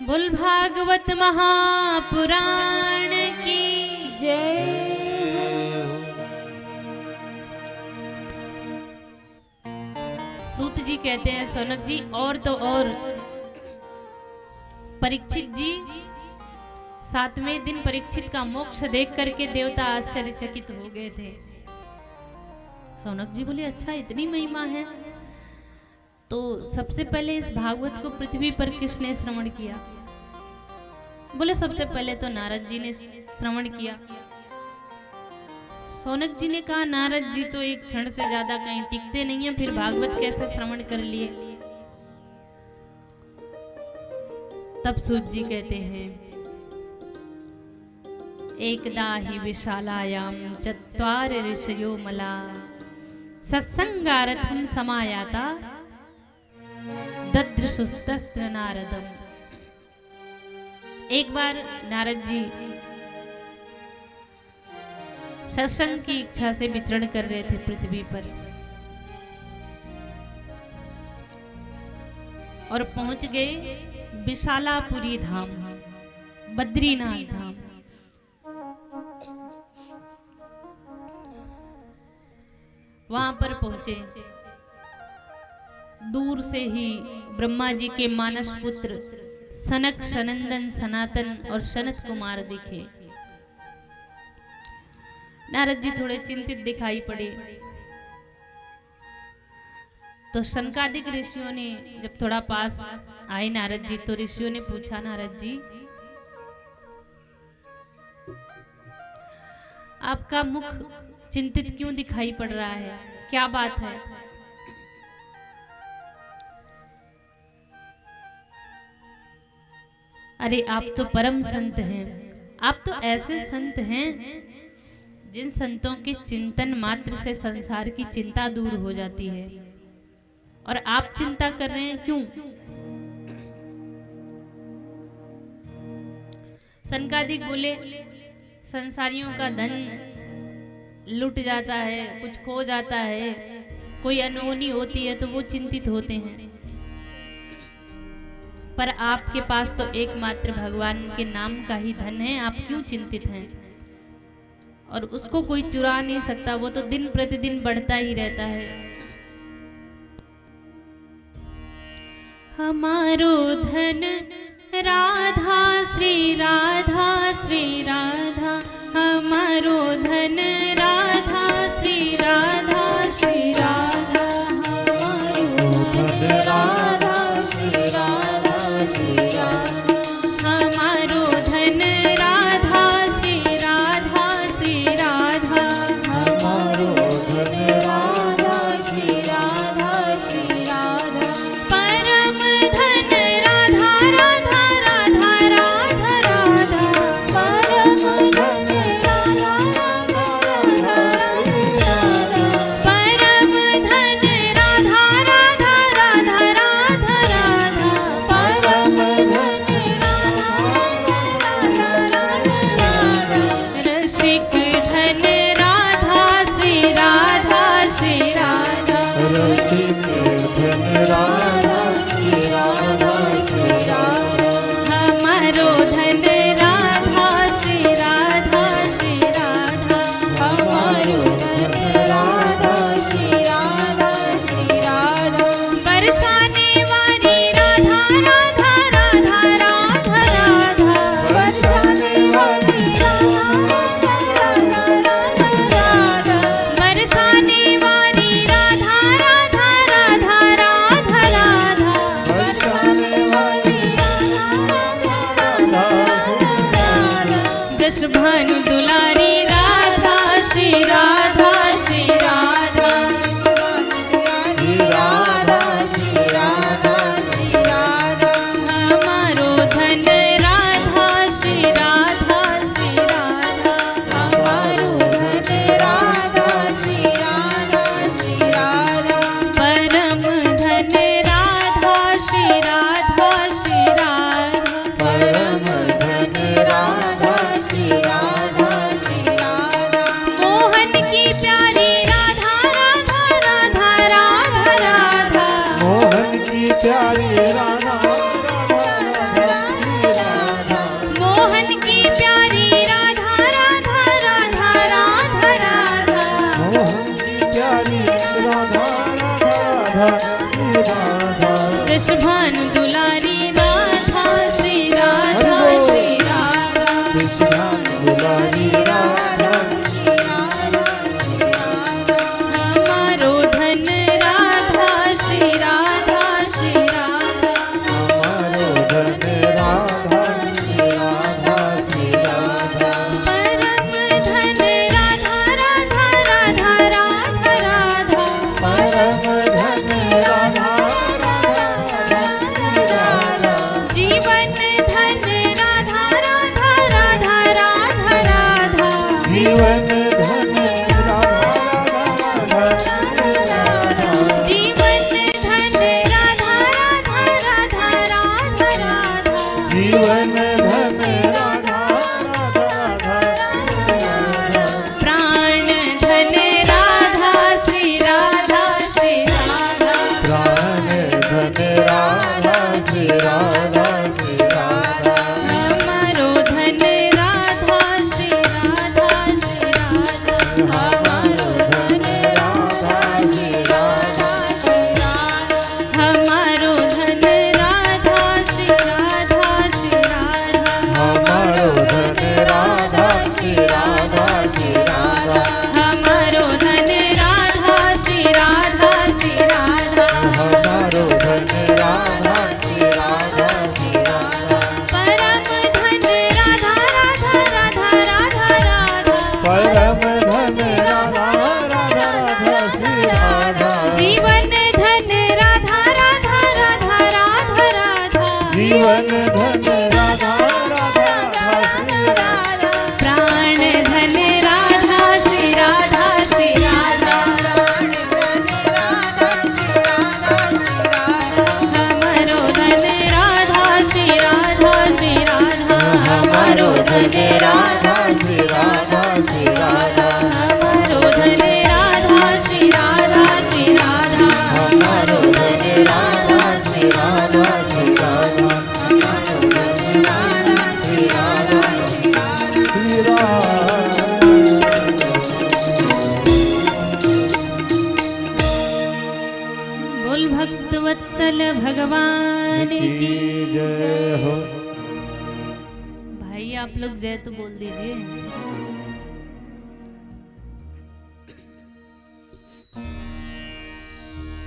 बोल भागवत महापुराण की जय। सूत जी कहते हैं, सौनक जी और तो और परीक्षित जी 7वें दिन परीक्षित का मोक्ष देख करके देवता आश्चर्यचकित हो गए थे। सौनक जी बोले, अच्छा इतनी महिमा है? तो सबसे पहले इस भागवत को पृथ्वी पर किसने श्रवण किया? बोले सबसे पहले तो नारद जी ने श्रवण किया। सौनक जी ने कहा, नारद जी तो एक क्षण से ज्यादा कहीं टिकते नहीं है, फिर भागवत कैसे श्रवण कर लिए? तब सूत जी कहते हैं, एकदा हि विशालायां चत्वार ऋषयो मला सत्संगार्थं समायाता ददृशुस्तत्र नारदम। एक बार नारद जी सत्संग की इच्छा से विचरण कर रहे थे पृथ्वी पर, और पहुंच गए विशालापुरी धाम, बद्रीनाथ धाम। वहां पर पहुंचे, दूर से ही ब्रह्मा जी के मानस पुत्र सनक, सनंदन, सनातन और सनत कुमार दिखे। नारद जी थोड़े चिंतित दिखाई पड़े, तो शनकादिक ऋषियों ने जब थोड़ा पास आए नारद जी, तो ऋषियों ने पूछा, नारद जी आपका मुख चिंतित क्यों दिखाई पड़ रहा है, क्या बात है? अरे आप तो परम संत हैं, आप तो ऐसे संत हैं जिन संतों के चिंतन मात्र से संसार की चिंता दूर हो जाती है, और आप चिंता कर रहे हैं क्यों? सनकादिक बोले, संसारियों का धन लुट जाता है, कुछ खो जाता है, कोई अनहोनी होती है तो वो चिंतित होते हैं, पर आपके पास तो एकमात्र भगवान के नाम का ही धन है, आप क्यों चिंतित हैं? और उसको कोई चुरा नहीं सकता, वो तो दिन प्रतिदिन बढ़ता ही रहता है। हमारो धन राधा श्री राधा श्री राधा, हमारो धन राधा श्री राधा श्री राधा, हमारो धन राधा श्री राधा श्री राधा, हमारो धन राधा श्री राधा श्री राधा, हमारो धन राधा श्री राधा श्री राधा, परम धन राधा राधा राधा राधा राधा, परम धन राधा राधा दुलारी राधा श्री राधा श्री राधा राधा श्री राधा श्री राधा हमारो धन राधा श्री राधा श्री राधा हमारो धन राधा श्री राधा श्री राधा परम धन राधा श्री राधा श्री राधा परम धन राधा श्री राधा श्री राधा मोहन की प्यारी राधा राधा राधा राधा राधा मोहन की प्यारी राधा राधा मोहन की प्यारी राधा राधा राधा राधा राधा मोहन की प्यारी राधा राधा राधा वृषभानु दुलारी राधा श्री राधा श्री राधा कृष्ण दुलारी राधा श्री राधा श्री राधा हमारो धन राधा श्री राधा श्री राधा हमारो धन राधा श्री राधा श्री राधा परम धन राधा राधा राधा राधा राधा परम धन राधा राधा श्री राधा जीवन धन राधा राधा राधा राधा राधा जीवन धन राधा राधा श्री राधा जीवन धन राधा राधा राधा राधा राधा जीवन धन राधा राधा राधा प्राण धन राधा श्री राधा श्री राधा प्राण धन राधा श्री राधा श्री राधा हमारो धन राधा श्री राधा श्री राधा हमारो धन राधा श्री राधा श्री राधा हमारो धन राधा श्री राधा श्री राधा हमारो धन राधा श्री राधा श्री राधा हमारो धन राधा श्री राधा श्री राधा हमारो धन राधा श्री राधा श्री राधा परम धन राधा राधा राधा राधा राधा परम धन राधा राधा राधा श्री राधा जीवन धन राधा राधा राधा राधा राधा जीवन धन राधा राधा राधा श्री राधा प्राण धन राधा श्री राधा श्री राधा हमारो धन राधा श्री राधा श्री राधा हमारो धन राधा श्री राधा श्री राधा हमारो धन राधा श्री राधा श्री राधा हमारो धन राधा श्री राधा श्री राधा हमारो धन राधा श्री राधा श्री राधा बोल भक्त वत्सल भगवान की की जय हो भाई आप लोग जय तो बोल दीजिए।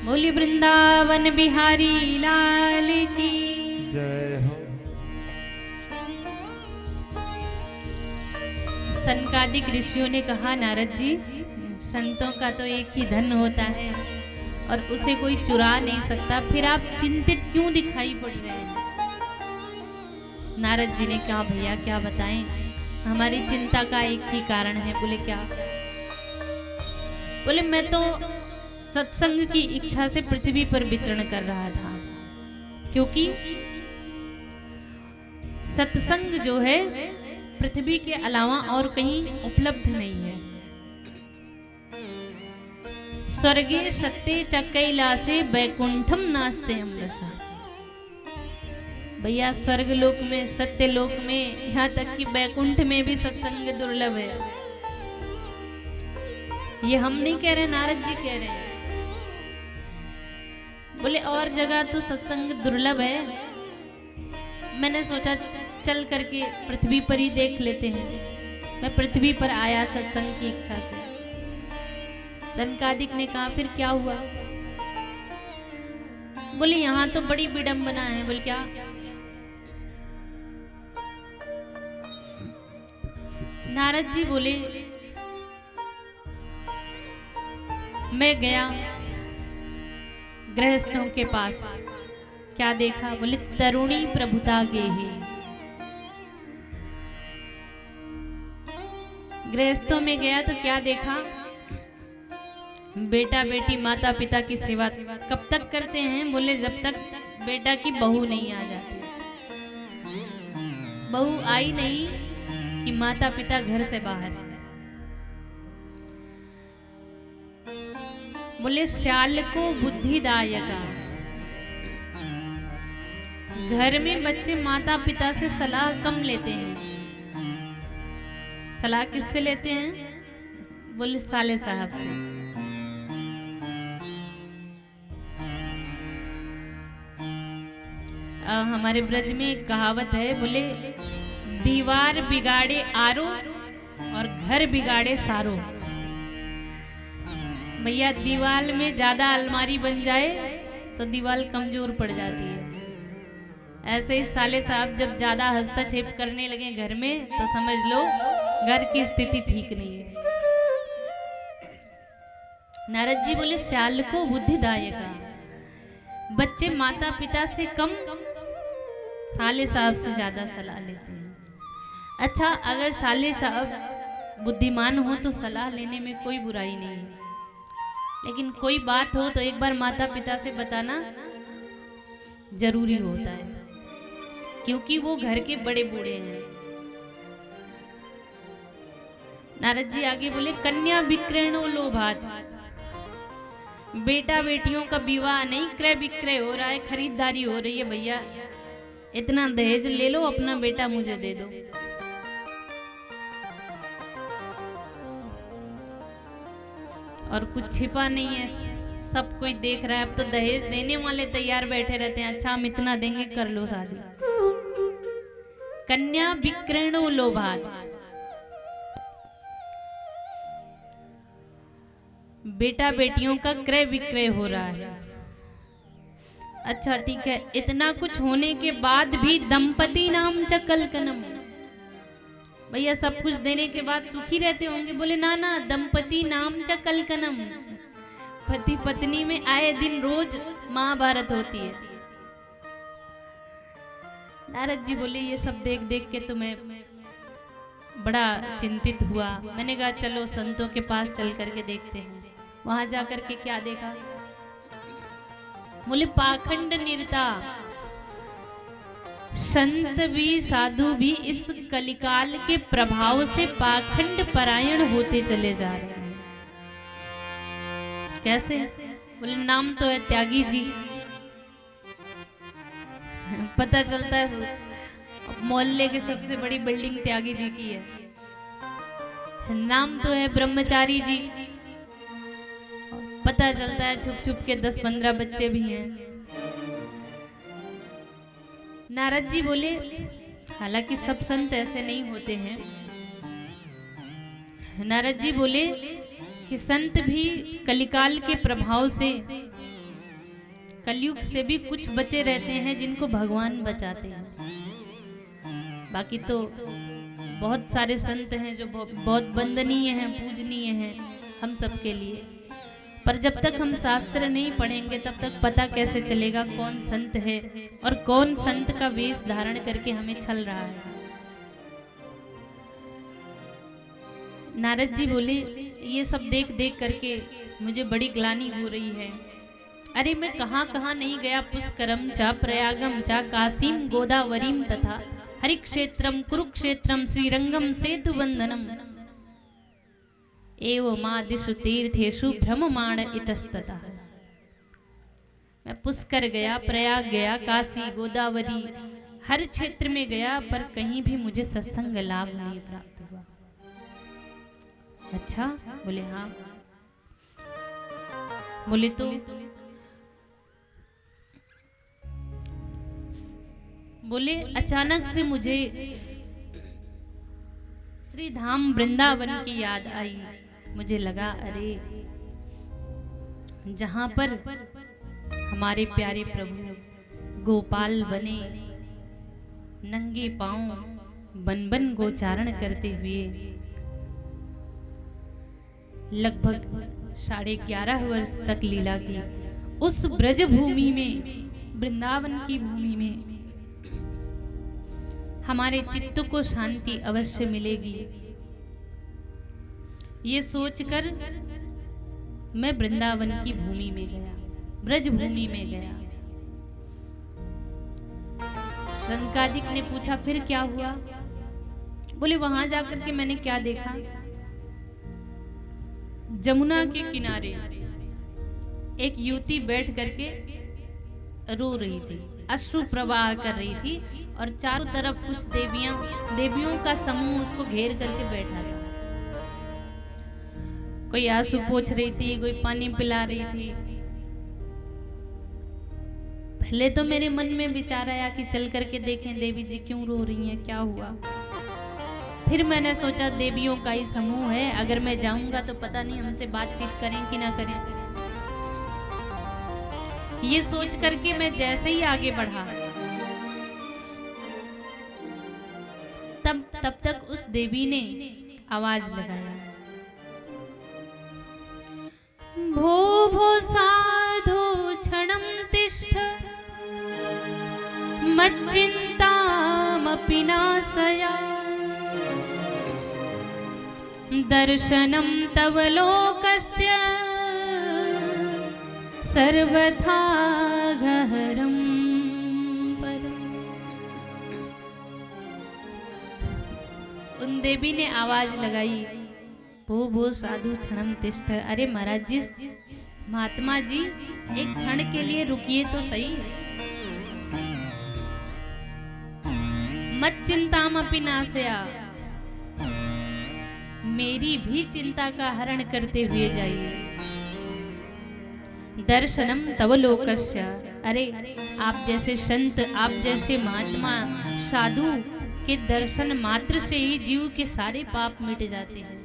बोली वृंदावन बिहारी लाल की जय हो सनकादिक ऋषियों ने कहा नारद जी संतों का तो एक ही धन होता है और उसे कोई चुरा नहीं सकता, फिर आप चिंतित क्यों दिखाई पड़ रहे हैं। नारद जी ने कहा भैया क्या बताएं, हमारी चिंता का एक ही कारण है। बोले क्या? बोले मैं तो सत्संग की इच्छा से पृथ्वी पर विचरण कर रहा था, क्योंकि सत्संग जो है पृथ्वी के अलावा और कहीं उपलब्ध नहीं है। स्वर्गे सत्ते च कैलासे वैकुंठम नास्ते अमृषा। भैया स्वर्ग लोक में, सत्य लोक में, यहाँ तक कि वैकुंठ में भी सत्संग दुर्लभ है। ये हम नहीं कह रहे, नारद जी कह रहे हैं। बोले और जगह तो सत्संग दुर्लभ है, मैंने सोचा चल करके पृथ्वी पर ही देख लेते हैं। मैं पृथ्वी पर आया सत्संग की इच्छा से। सनकादिक ने कहा फिर क्या हुआ? बोले यहाँ तो बड़ी विडंबना है। बोले क्या? नारद जी बोले मैं गया गृहस्थों के पास, क्या देखा? बोले तरुणी प्रभुता गेहि। गृहस्थों में गया तो क्या देखा? बेटा बेटी माता पिता की सेवा कब तक करते हैं? बोले जब तक बेटा की बहू नहीं आ जाती। बहू आई नहीं कि माता पिता घर से बाहर। बोले श्याल को बुद्धिदायका। घर में बच्चे माता पिता से सलाह कम लेते हैं। सलाह किससे लेते हैं? बोले साले साहब से। हमारे ब्रज में एक कहावत है, बोले दीवार बिगाड़े आरो और घर बिगाड़े सारो। भैया दीवार में ज्यादा अलमारी बन जाए तो दीवार कमजोर पड़ जाती है। ऐसे ही साले साहब जब ज्यादा हस्तक्षेप करने लगे घर में तो समझ लो घर की स्थिति ठीक नहीं है। नारद जी बोले श्याल को बुद्धिदायका। बच्चे माता पिता से कम साले साहब से ज्यादा सलाह लेते हैं। अच्छा, अगर साले साहब बुद्धिमान हो तो सलाह लेने में कोई बुराई नहीं है, लेकिन कोई बात हो तो एक बार माता पिता से बताना जरूरी होता है, क्योंकि वो घर के बड़े बूढ़े हैं। नारद जी आगे बोले कन्या विक्रयणो लोभात। बेटा बेटियों का विवाह नहीं, क्रय विक्रय हो रहा है, खरीदारी हो रही है। भैया इतना दहेज ले लो, अपना बेटा मुझे दे दो। और कुछ छिपा नहीं है, सब कोई देख रहा है। अब तो दहेज देने वाले तैयार बैठे रहते हैं, अच्छा हम इतना देंगे, कर लो शादी। कन्या विक्रयणो लोभात। बेटा बेटियों का क्रय विक्रय हो रहा है। अच्छा ठीक है, इतना कुछ होने के बाद भी दंपति नाम च कलकनम। भैया सब कुछ देने के बाद सुखी रहते होंगे? बोले ना ना, दंपति नाम च कलकनम। पति पत्नी में आए दिन रोज महाभारत होती है। नारद जी बोले ये सब देख देख के तो मैं बड़ा चिंतित हुआ। मैंने कहा चलो संतों के पास चल करके देखते हैं। वहां जाकर के क्या देखा? बोले पाखंड निरता। संत भी साधु भी इस कलिकाल के प्रभाव से पाखंड परायण होते चले जा रहे हैं। कैसे? बोले नाम तो है त्यागी जी, पता चलता है मोहल्ले की सबसे बड़ी बिल्डिंग त्यागी जी की है। नाम तो है ब्रह्मचारी जी, पता चलता है छुप छुप के 10-15 बच्चे भी हैं। नारद जी बोले हालांकि सब संत ऐसे नहीं होते हैं। नारद जी बोले कि संत भी कलिकाल के प्रभाव से, कलयुग से भी कुछ बचे रहते हैं जिनको भगवान बचाते हैं। बाकी तो बहुत सारे संत हैं जो बहुत वंदनीय हैं, पूजनीय हैं हम सबके लिए। पर जब तक हम शास्त्र नहीं पढ़ेंगे तब तक पता कैसे चलेगा कौन संत है और कौन संत का वेश धारण करके हमें छल रहा है। नारद जी बोले ये सब देख देख करके मुझे बड़ी ग्लानि हो रही है। अरे मैं कहाँ कहाँ नहीं गया, पुष्करम चा प्रयागम चा काशीम गोदावरीम तथा हरिक्षेत्रम कुरुक्षेत्रम श्रीरंगम सेतु बंधनम एवमादिषु तीर्थेषु भ्रममाण इतस्ततः। मैं पुष्कर गया, प्रयाग गया, काशी गोदावरी हर क्षेत्र में गया, पर कहीं भी मुझे सत्संग लाभ नहीं प्राप्त हुआ। अच्छा? बोले हाँ। बोले तो बोले अचानक से मुझे श्री धाम वृंदावन की याद आई। मुझे लगा अरे जहां पर हमारे प्यारे प्रभु गोपाल बने, नंगे पांव बन बन गोचारण करते हुए लगभग 11.5 वर्ष तक लीला की। उस ब्रज भूमि में, वृंदावन की भूमि में हमारे चित्त को शांति अवश्य मिलेगी। ये सोचकर मैं वृंदावन की भूमि में गया, ब्रज भूमि में गया। शंकादिक ने पूछा फिर क्या हुआ? बोले वहां जाकर के मैंने क्या देखा, जमुना के किनारे एक युवती बैठ करके रो रही थी, अश्रु प्रवाह कर रही थी और चारों तरफ कुछ देवियों का समूह उसको घेर करके बैठा था। कोई आंसू पोंछ रही थी, कोई पानी पिला रही थी। पहले तो मेरे मन में विचार आया कि चल करके देखें देवी जी क्यों रो रही हैं, क्या हुआ। फिर मैंने सोचा देवियों का ही समूह है, अगर मैं जाऊंगा तो पता नहीं हमसे बातचीत करें कि ना करें। ये सोच करके मैं जैसे ही आगे बढ़ा, तब तक उस देवी ने आवाज लगाया, भो भो साधु क्षणं तिष्ठ मच्चिन्तामपि नाशया दर्शनं तव लोकस्य सर्वथा गहरं परम्। उन देवी ने आवाज लगाई, भो भो साधु क्षणम तिष्ठ। अरे महाराज जी, महात्मा जी, एक क्षण के लिए रुकिए तो सही। मत चिंतामपि नाशया, मेरी भी चिंता का हरण करते हुए जाइए। दर्शनम तव लोकस्य, अरे आप जैसे संत, आप जैसे महात्मा साधु के दर्शन मात्र से ही जीव के सारे पाप मिट जाते हैं।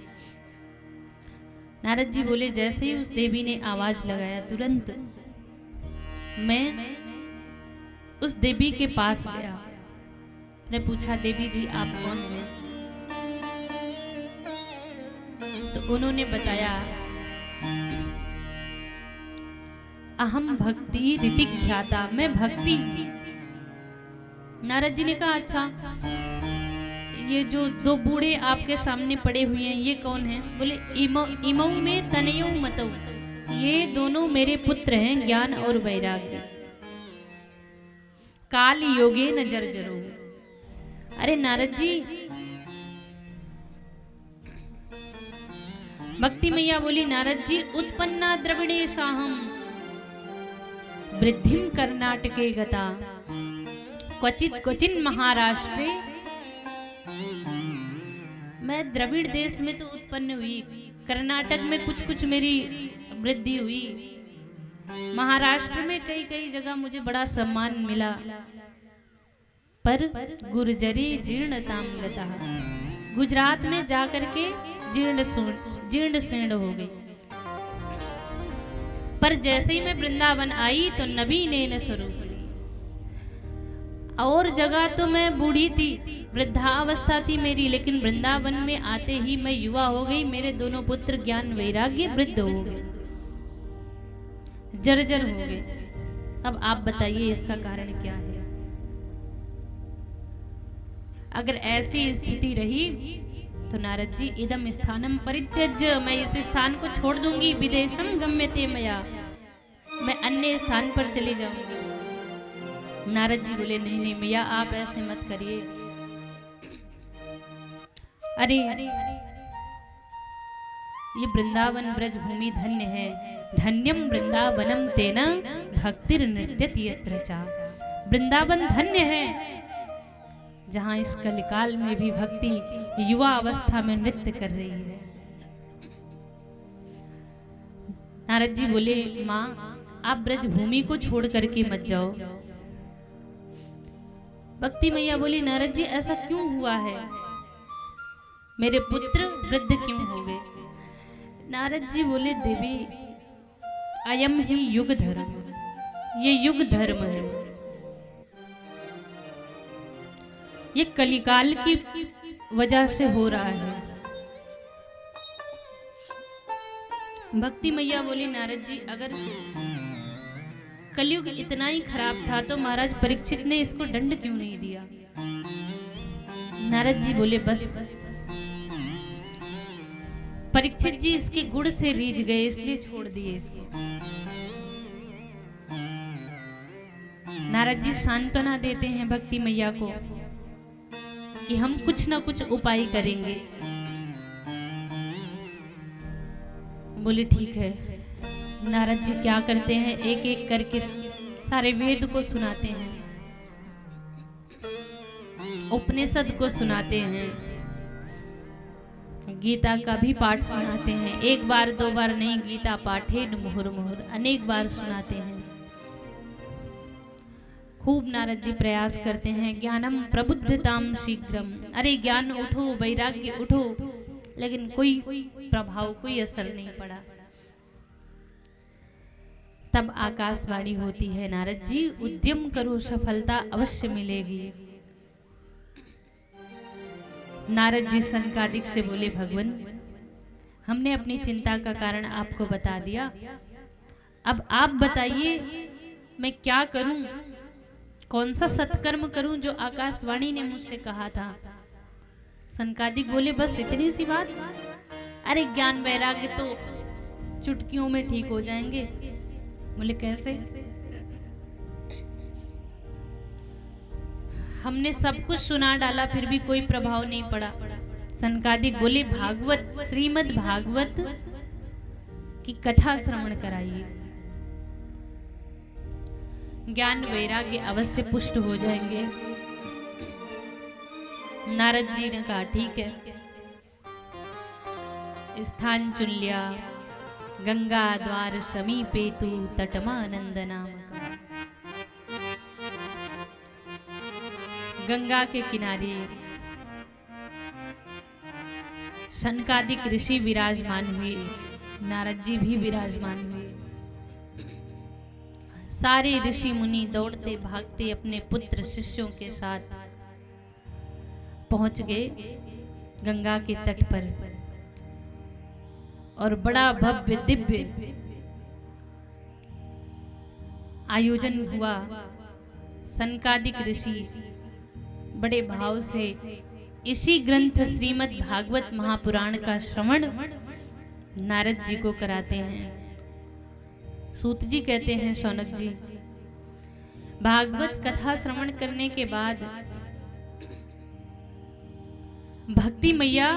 नारद जी बोले जैसे ही उस देवी ने आवाज लगाया, तुरंत मैं उस देवी के पास गया। ने पूछा, देवी जी आप कौन हैं? तो उन्होंने बताया, अहम भक्ति ऋतिक ख्याता, मैं भक्ति। नारद जी ने कहा, अच्छा ये जो दो बूढ़े आपके सामने पड़े हुए हैं ये कौन हैं? बोले इमऊ में तनयऊ मतऊ, ये दोनों मेरे पुत्र हैं, ज्ञान और वैराग्य। काल योगे न जर्जरो। अरे नारद जी, भक्ति मैया बोली, नारद जी उत्पन्ना द्रविड़ेशाहम वृद्धिम कर्नाटके गता क्वचित क्वचिन महाराष्ट्रे। मैं द्रविड़ देश में तो उत्पन्न हुई, कर्नाटक में कुछ कुछ मेरी वृद्धि हुई, महाराष्ट्र में कई कई जगह मुझे बड़ा सम्मान मिला, पर गुर्जरी जीर्णताम गता, गुजरात में जाकर के जीर्ण शीर्ण हो गई। पर जैसे ही मैं वृंदावन आई तो नवीनेन स्वरूप, और जगह तो मैं बूढ़ी थी, वृद्धावस्था थी मेरी, लेकिन वृंदावन में आते ही मैं युवा हो गई। मेरे दोनों पुत्र ज्ञान वैराग्य वृद्ध हो गए, जर्जर हो गए। अब आप बताइए इसका कारण क्या है? अगर ऐसी स्थिति रही तो नारद जी, इदम स्थानम परित्यज्य, मैं इस स्थान को छोड़ दूंगी, विदेशम गम्यते मया, मैं अन्य स्थान पर चली जाऊंगी। नारद जी बोले, नहीं नहीं मैया, आप ऐसे मत करिए। अरे ये वृंदावन ब्रज भूमि धन्य है, धन्यम वृंदावनम तेना भक्तिर नृत्यति यत्र चा। वृंदावन धन्य है जहां इस कलिकाल में भी भक्ति युवा अवस्था में नृत्य कर रही है। नारद जी बोले, माँ आप ब्रज भूमि को छोड़ करके मत जाओ। भक्ति मैया बोली, नारद जी ऐसा क्यों हुआ है, मेरे पुत्र वृद्ध क्यों हो गए? नारद जी बोले, देवी अयम ही युग धर्म, ये युग धर्म है, ये कलिकाल की वजह से हो रहा है। भक्ति मैया बोली, नारद जी अगर कलयुग इतना ही खराब था तो महाराज परीक्षित ने इसको दंड क्यों नहीं दिया? नारद जी बोले, बस परीक्षित जी इसके गुण से रीझ गए इसलिए छोड़ दिए इसको। नारद जी सांत्वना देते हैं भक्ति मैया को कि हम कुछ ना कुछ उपाय करेंगे। बोले ठीक है। नारद जी क्या करते हैं, एक एक करके सारे वेद को सुनाते हैं, उपनिषद को सुनाते हैं, गीता का भी पाठ सुनाते हैं। एक बार दो बार नहीं, गीता पाठे मुहुर मुहुर अनेक बार सुनाते हैं। खूब नारद जी प्रयास करते हैं। ज्ञानम प्रबुद्धताम शीघ्रम, अरे ज्ञान उठो, वैराग्य उठो, लेकिन कोई प्रभाव, कोई असर नहीं पड़ा। तब आकाशवाणी होती है, नारद जी उद्यम करो, सफलता अवश्य मिलेगी। नारद जी सनकादिक से बोले, भगवान हमने अपनी चिंता का कारण आपको बता दिया, अब आप बताइए मैं क्या करूं, कौन सा सत्कर्म करूं जो आकाशवाणी ने मुझसे कहा था। सनकादिक बोले, बस इतनी सी बात? अरे ज्ञान वैराग्य तो चुटकियों में ठीक हो जाएंगे। बोले कैसे? हमने सब कुछ सुना डाला फिर भी कोई प्रभाव नहीं पड़ा। सनकादिक बोले, भागवत, श्रीमद् भागवत की कथा श्रवण कराइए, ज्ञान वैराग्य अवश्य पुष्ट हो जाएंगे। नारद जी ने कहा ठीक है। स्थान चुन लिया, गंगा द्वार समीपे तू तटमानंद नाम का। गंगा के किनारे सनकादिक ऋषि विराजमान हुए, नारद जी भी विराजमान हुए। सारे ऋषि मुनि दौड़ते भागते अपने पुत्र शिष्यों के साथ पहुंच गए गंगा के तट पर, और बड़ा भव्य दिव्य आयोजन हुआ। सनकादिक ऋषि बड़े भाव से इसी ग्रंथ श्रीमद् भागवत महापुराण का श्रवण नारद जी को कराते हैं। सूत जी कहते हैं, शौनक जी, भागवत कथा श्रवण करने के बाद भक्ति मैया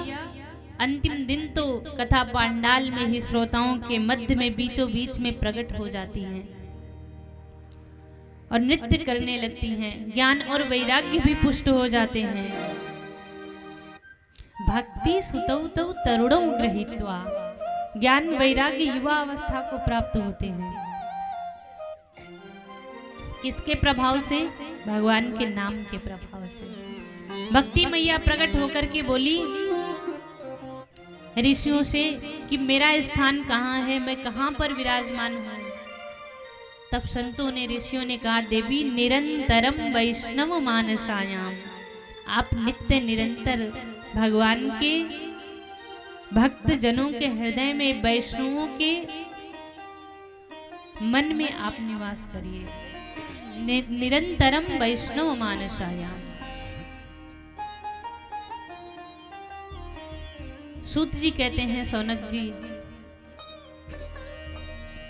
अंतिम दिन तो कथा पांडाल में ही श्रोताओं के मध्य में बीचों बीच में प्रकट हो जाती हैं और नृत्य करने लगती हैं। ज्ञान और वैराग्य भी पुष्ट हो जाते हैं। भक्ति सुतौ तौ तरुणौ गृहीत्वा, ज्ञान वैराग्य युवा अवस्था को प्राप्त होते हैं। किसके प्रभाव से? भगवान के नाम के प्रभाव से। भक्ति मैया प्रकट होकर के बोली ऋषियों से कि मेरा स्थान कहाँ है, मैं कहाँ पर विराजमान हूँ। तब संतों ने, ऋषियों ने कहा, देवी निरंतरम वैष्णव मानसायाम, आप नित्य निरंतर भगवान के भक्त जनों के हृदय में, वैष्णवों के मन में आप निवास करिए। निरंतरम वैष्णव मानसायाम। सूत जी कहते हैं, शौनक जी,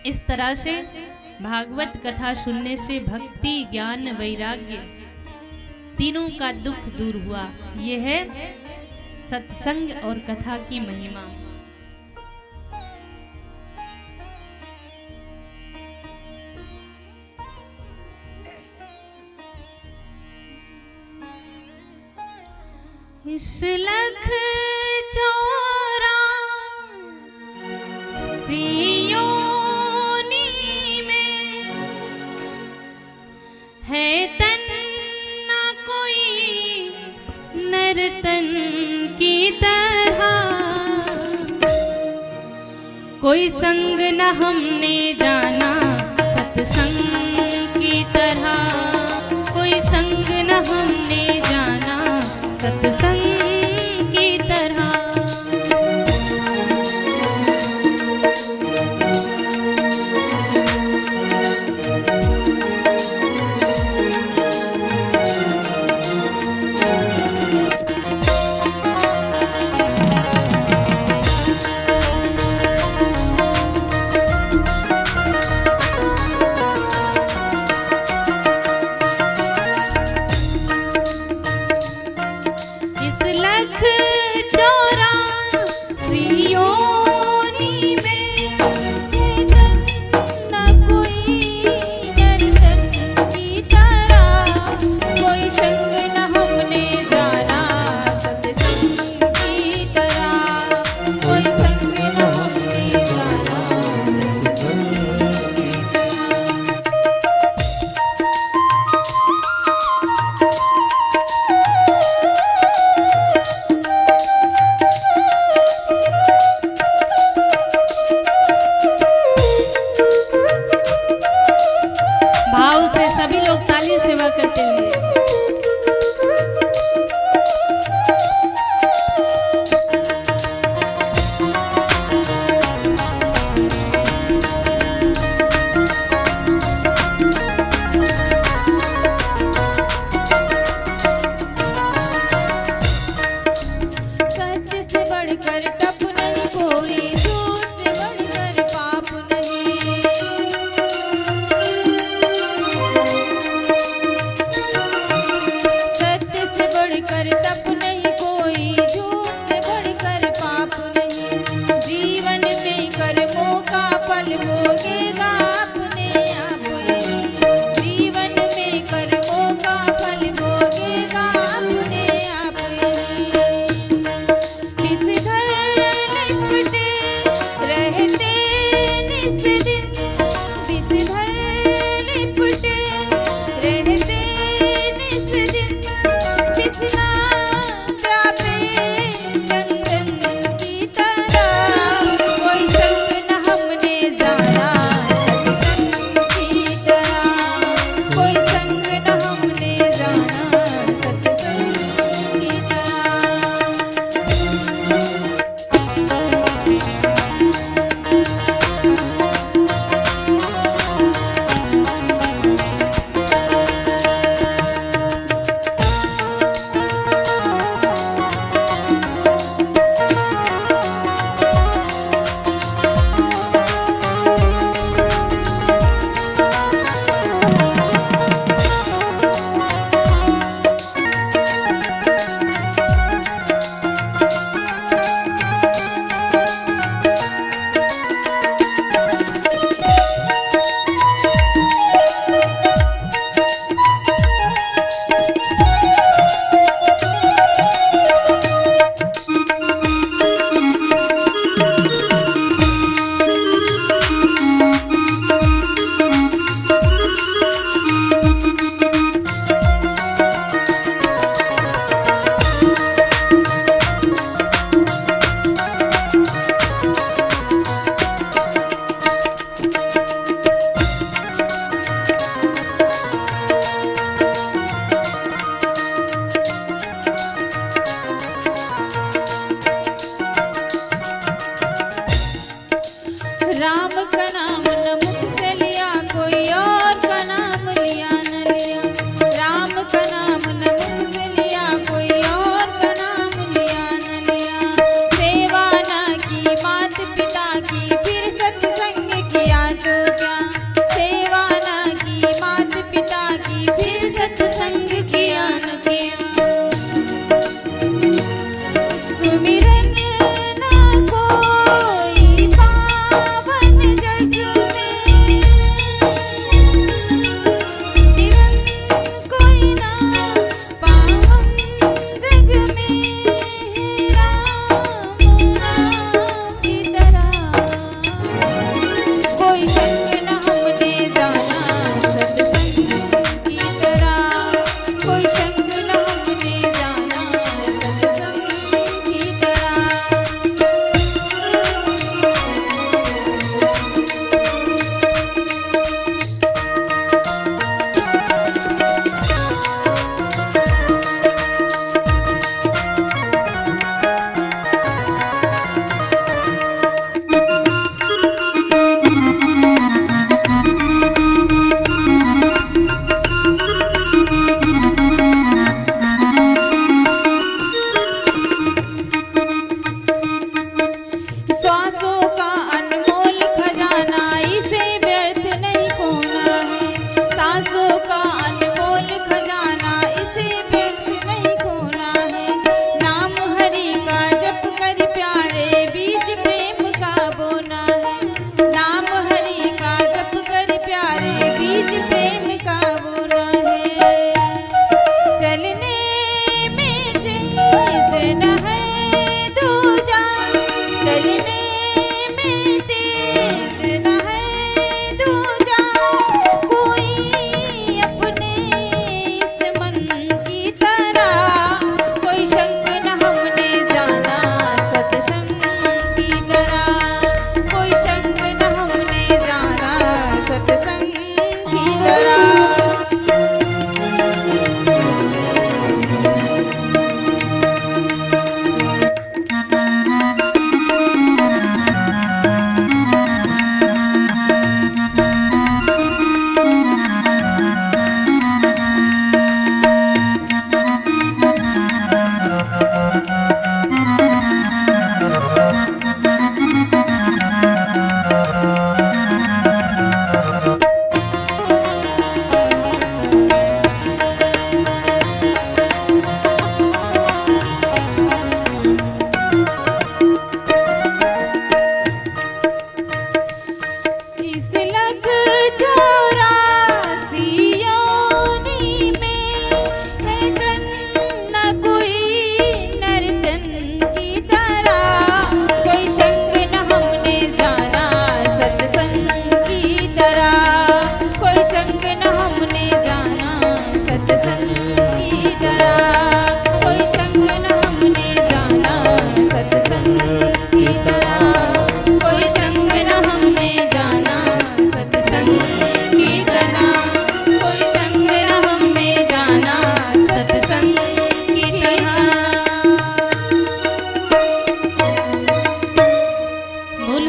इस तरह से भागवत कथा सुनने से भक्ति, ज्ञान, वैराग्य तीनों का दुख दूर हुआ। यह है सत्संग और कथा की महिमा। इस लख चौरा योनि में है तन ना कोई नर्तन की तरह, कोई संग न हमने जाना सत्संग की तरह, कोई संग न हमने जाना सत्संग की तरह। तप नहीं कोई, झूठ से बढ़कर पाप नहीं। सत्य से बढ़कर तप नहीं कोई, झूठ से बढ़कर पाप नहीं। जीवन में कर्मों का फल भोगेगा अपने आप ही। जीवन में कर्मों का फल भोगेगा अपने आप ही। विषधर लिपटे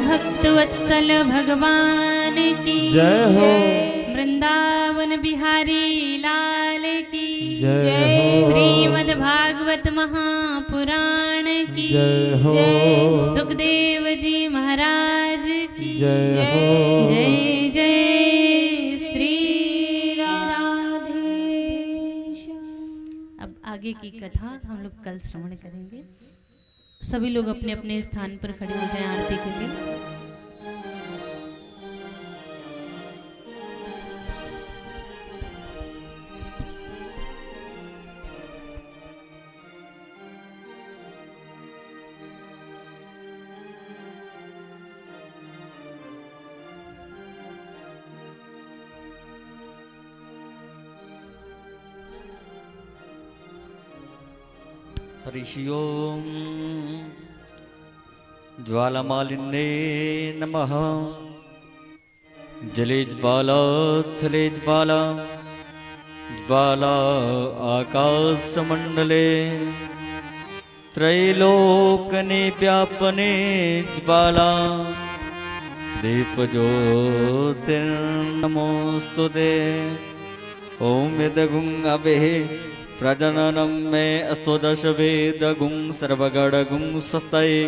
भक्तवत्सल भगवान की जय हो। वृंदावन बिहारी लाल की जय हो। श्रीमद् भागवत महापुराण की जय हो। सुखदेव जी महाराज की जय हो। जय जय श्री राधे। अब आगे की कथा हम लोग कल श्रवण करेंगे। सभी लोग अपने अपने स्थान पर खड़े हो जाएं आरती के लिए। हरिः ओम ज्वालामालिन्ये नमः। जले ज्वाला थले ज्वाला ज्वाला आकाशमण्डले त्रैलोकने व्यापने ज्वाला दीपज्योतिर्नमोऽस्तुते। ॐ यदगुं अवेः प्रजननं मे अस्तो दशवेदगुं सर्वगणगुं स्वस्तये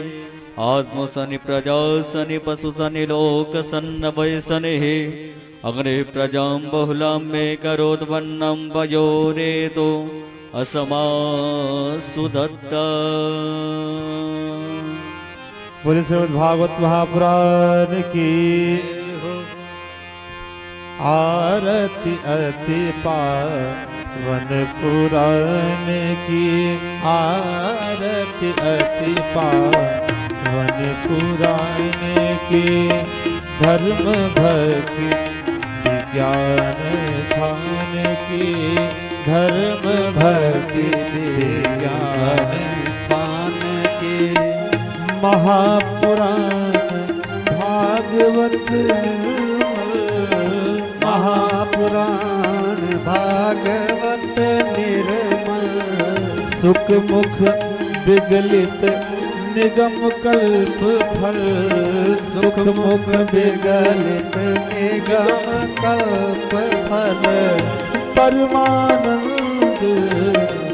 आत्मसनि प्रजासनि पशुसनि लोकसन्नवयसनिः अग्ने प्रजां बहुलां मे करोद्वन्नं वयोरेतो असमासु दत्ता। बोले श्रीमद् भागवत महापुराण की आरती अति पावन पुराण की आरती अति पावन पुराण की धर्म भक्ति विज्ञान खान की धर्म भक्ति विज्ञान पान की महापुराण भागवत महापुराण भागवत निर्मल सुख मुख विगलित निगम कल्प फल सुख मुख विगलित निगम कल्प फल परमानंद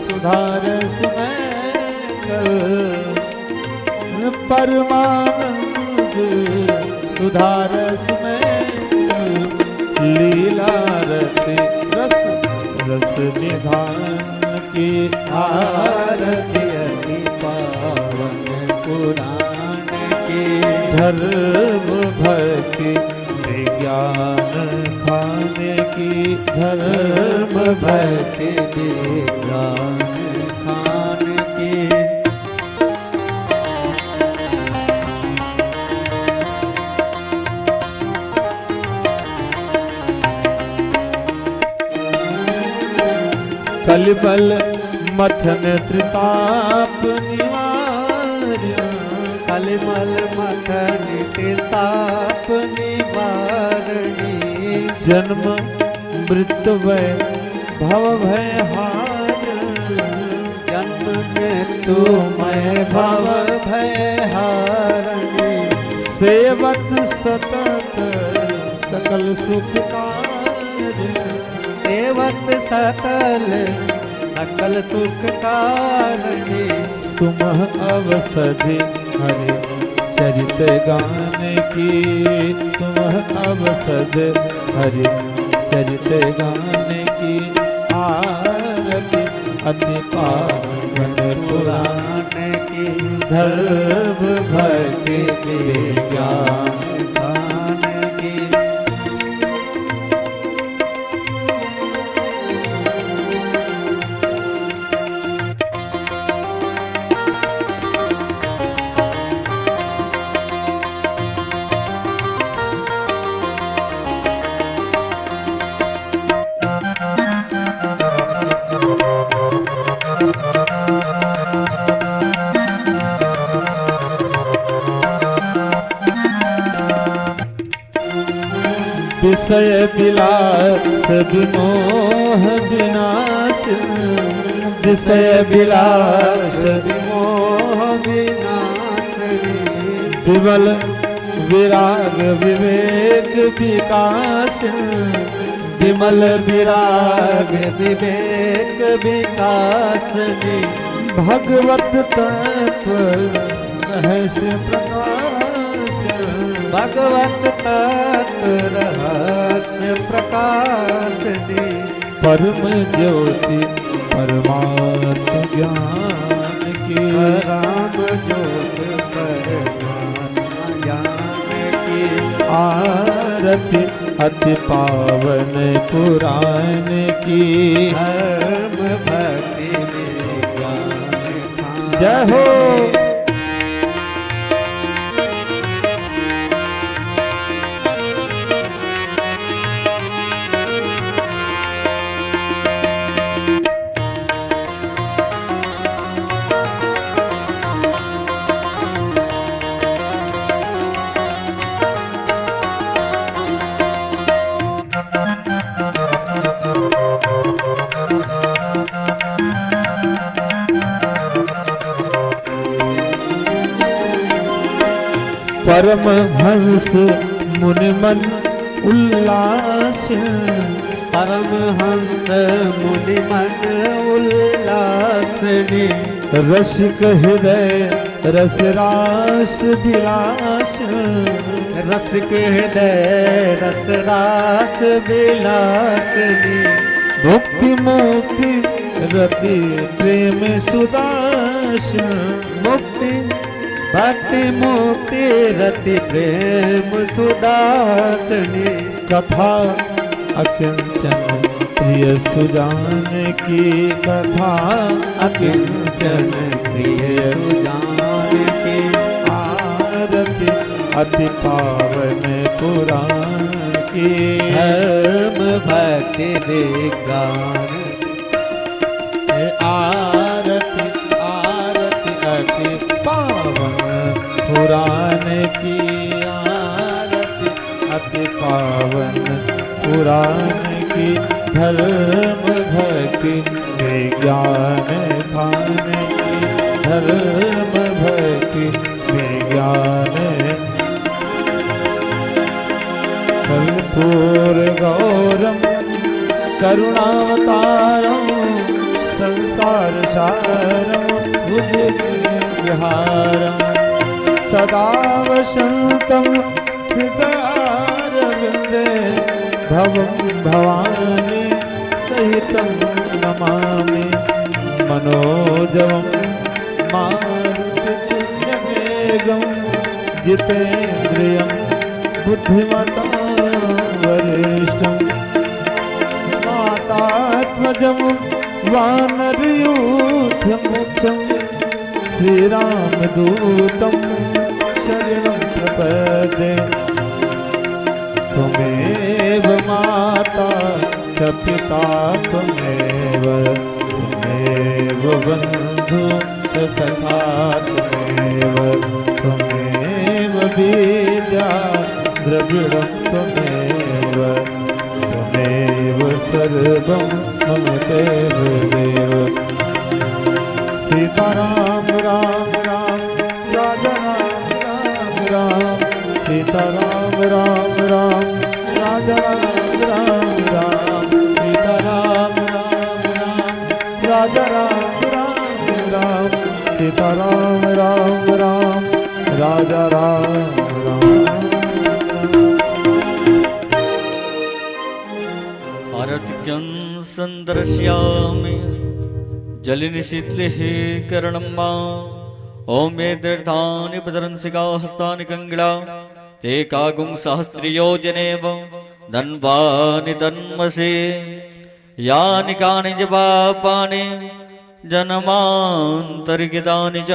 सुधारस में परमानंद सुधारस में लीला रति रस रस निधान की आरती अति पावन पुराण की धर्म भक्ति विज्ञान खाने की धर्म भक्ति विज्ञान खान की कलिबल मथन त्रिताप निवार्य कलिमल मथन त्रिताप निवारणी जन्म मृत्यु भय भव भय हार जन्म मृत्यु मय भव भय हारणी सेवत सतत सकल सुख कार्य सेवत सकल सकल सुख कारणी सुमह अवसधि हरि चरित गान की सुमह अवसध हरि चरित गान की आरती अति पावन पुराण की धर्म भक्ति विज्ञान खान की विषय विलास विमोह विनाश विषय विलास विमोह विनाश विबल विराग विवेक विकास, विमल विराग विवेक विकास जी, भगवत तत्व रहस्य प्रकाश, भगवत तत्व रहस्य प्रकाश जी, परम ज्योति परमात्म ज्ञान की, राम ज्योति परमात्मा ज्ञान की, आरती अति पावन पुराण की, धर्म भक्ति विज्ञान खान। जय हो। परमहंस मुनिमन उल्लास, परमहंस मुनिमन उल्लास जी, रसिक हृदय रस रास विलास, रसिक हृदय रस रास विलास जी, मुक्ति मुक्ति रति प्रेम सुदास, मुक्ति भक्ति मुक्ति रति प्रेम सुदासनी, कथा अकिंचन प्रिय सुजान की, कथा अकिंचन प्रिय सुजान की, आरती अति पावन पुराण की, धर्म भक्ति विज्ञान, आरती आरती अति पावन पुराण की, आरती अति पावन पुराण की, धर्म भक्ति विज्ञान खाने की, धर्म भक्ति विज्ञान, कर्पूर गौरम करुणावतारम, संसार सारम भुज विहारम, सदा वसंतम हृदयारविंदे, भवं भवानी सहितं नमामि, मनोजवं मारुतितुल्यवेगं, जितेन्द्रियं बुद्धिमतां वरिष्ठं, मातात्मजं वानरयूथमुख्यं, श्रीरामदूतं शरणं प्रपद्ये, त्वमेव माता च पिता त्वमेव, त्वमेव बन्धु च सखा त्वमेव, त्वमेव विद्या द्रविणं त्वमेव, त्वमेव सर्वं मम देव। सीताराम राम राम राजा राम राम, सीताराम राम राम राजा राम राम, सीताराम राम राम राजा राम, सीताराम राम राम राजा राम। आरतिक्यं संदर्शयामि जलिनिशीतलिः करणं मा, ॐ मे तीर्थानि पतरंसिका हस्तानि कंगिला, ते कागुं सहस्रयोजनेव धन्वानि तन्मसे, यानि कानि च पापानि जन्मान्तर्गतानि च